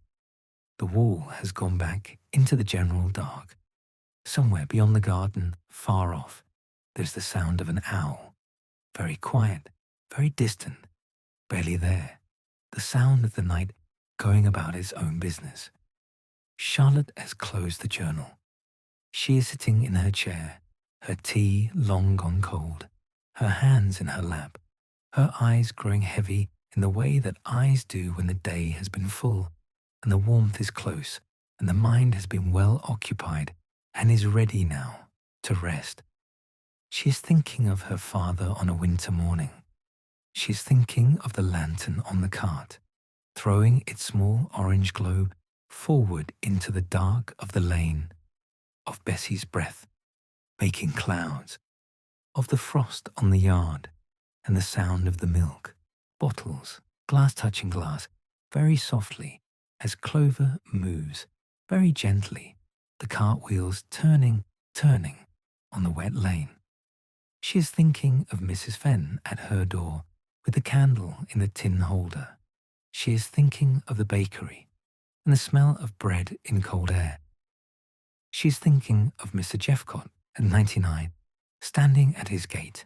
The wall has gone back into the general dark. Somewhere beyond the garden, far off, there's the sound of an owl. Very quiet, very distant, barely there. The sound of the night going about its own business. Charlotte has closed the journal. She is sitting in her chair, her tea long gone cold, her hands in her lap, her eyes growing heavy in the way that eyes do when the day has been full, and the warmth is close, and the mind has been well occupied, and is ready now to rest. She is thinking of her father on a winter morning. She is thinking of the lantern on the cart, throwing its small orange globe forward into the dark of the lane, of Bessie's breath, making clouds, of the frost on the yard, and the sound of the milk, bottles, glass touching glass, very softly, as Clover moves, very gently, the cartwheels turning on the wet lane. She is thinking of Mrs. Fenn at her door, with the candle in the tin holder. She is thinking of the bakery, and the smell of bread in cold air. She is thinking of Mr. Jeffcott at 99, standing at his gate,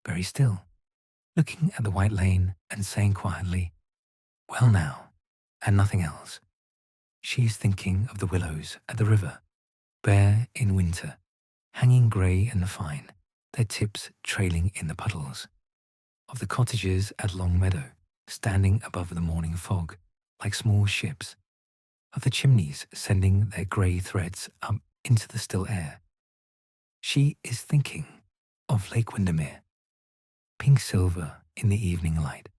very still, looking at the white lane and saying quietly, "Well now," and nothing else. She is thinking of the willows at the river, bare in winter, hanging grey and fine, their tips trailing in the puddles, of the cottages at Long Meadow, standing above the morning fog, like small ships, of the chimneys sending their grey threads up into the still air. She is thinking of Lake Windermere, pink silver in the evening light,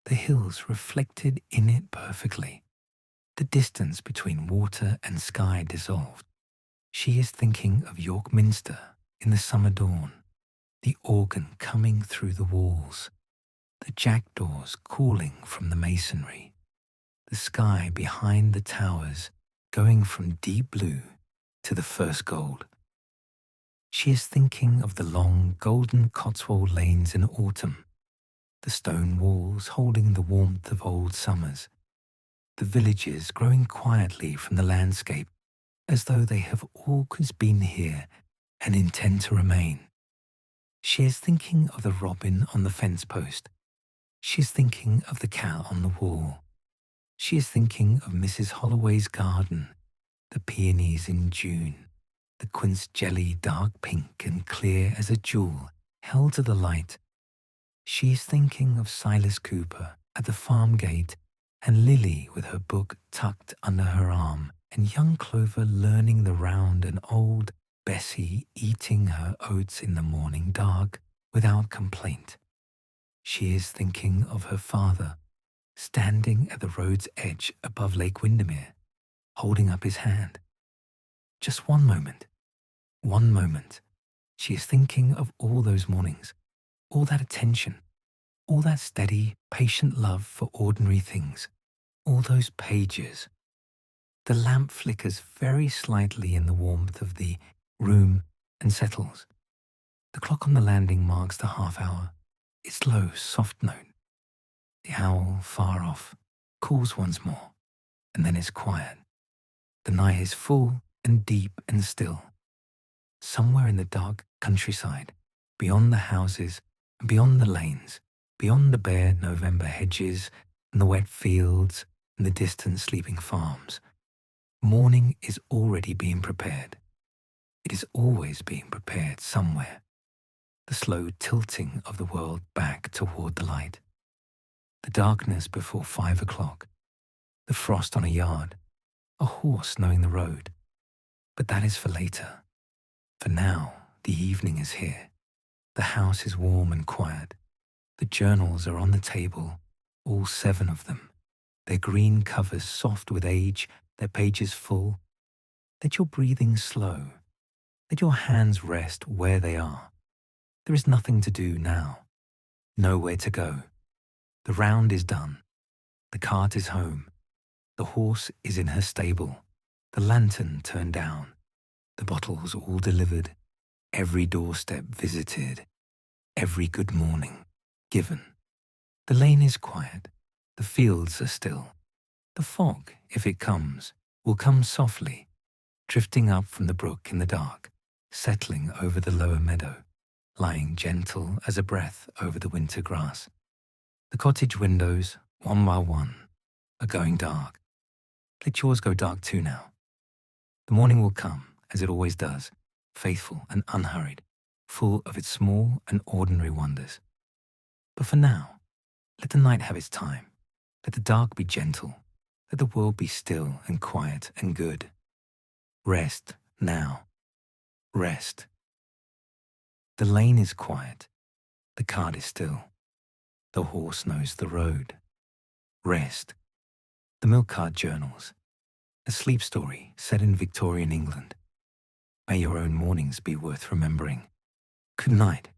the hills reflected in it perfectly, the distance between water and sky dissolved. She is thinking of York Minster in the summer dawn, the organ coming through the walls, the jackdaws calling from the masonry, the sky behind the towers going from deep blue to the first gold. She is thinking of the long golden Cotswold lanes in autumn, the stone walls holding the warmth of old summers, the villages growing quietly from the landscape as though they have always been here and intend to remain. She is thinking of the robin on the fence post. She is thinking of the cow on the wall. She is thinking of Mrs. Holloway's garden, the peonies in June, the quince jelly dark pink and clear as a jewel held to the light. She is thinking of Silas Cooper at the farm gate, and Lily with her book tucked under her arm, and young Clover learning the round, and old Bessie eating her oats in the morning dark without complaint. She is thinking of her father, standing at the road's edge above Lake Windermere, holding up his hand. Just one moment. She is thinking of all those mornings, all that attention, all that steady, patient love for ordinary things, all those pages. The lamp flickers very slightly in the warmth of the room and settles. The clock on the landing marks the half hour, its low, soft note. The owl, far off, calls once more, and then is quiet. The night is full and deep and still. Somewhere in the dark countryside, beyond the houses and beyond the lanes, Beyond the bare November hedges and the wet fields and the distant sleeping farms, morning is already being prepared. It is always being prepared somewhere. The slow tilting of the world back toward the light. The darkness before 5 o'clock. The frost on a yard. A horse knowing the road. But that is for later. For now, the evening is here. The house is warm and quiet. The journals are on the table, all 7 of them. Their green covers soft with age, their pages full. Let your breathing slow. Let your hands rest where they are. There is nothing to do now. Nowhere to go. The round is done. The cart is home. The horse is in her stable. The lantern turned down. The bottles all delivered. Every doorstep visited. Every good morning given. The lane is quiet. The fields are still. The fog, if it comes, will come softly, drifting up from the brook in the dark, settling over the lower meadow, lying gentle as a breath over the winter grass. The cottage windows, one by one, are going dark. Let yours go dark too now. The morning will come, as it always does, faithful and unhurried, full of its small and ordinary wonders. But for now, let the night have its time. Let the dark be gentle. Let the world be still and quiet and good. Rest now. Rest. The lane is quiet. The cart is still. The horse knows the road. Rest. The milk cart journals. A sleep story set in Victorian England. May your own mornings be worth remembering. Good night.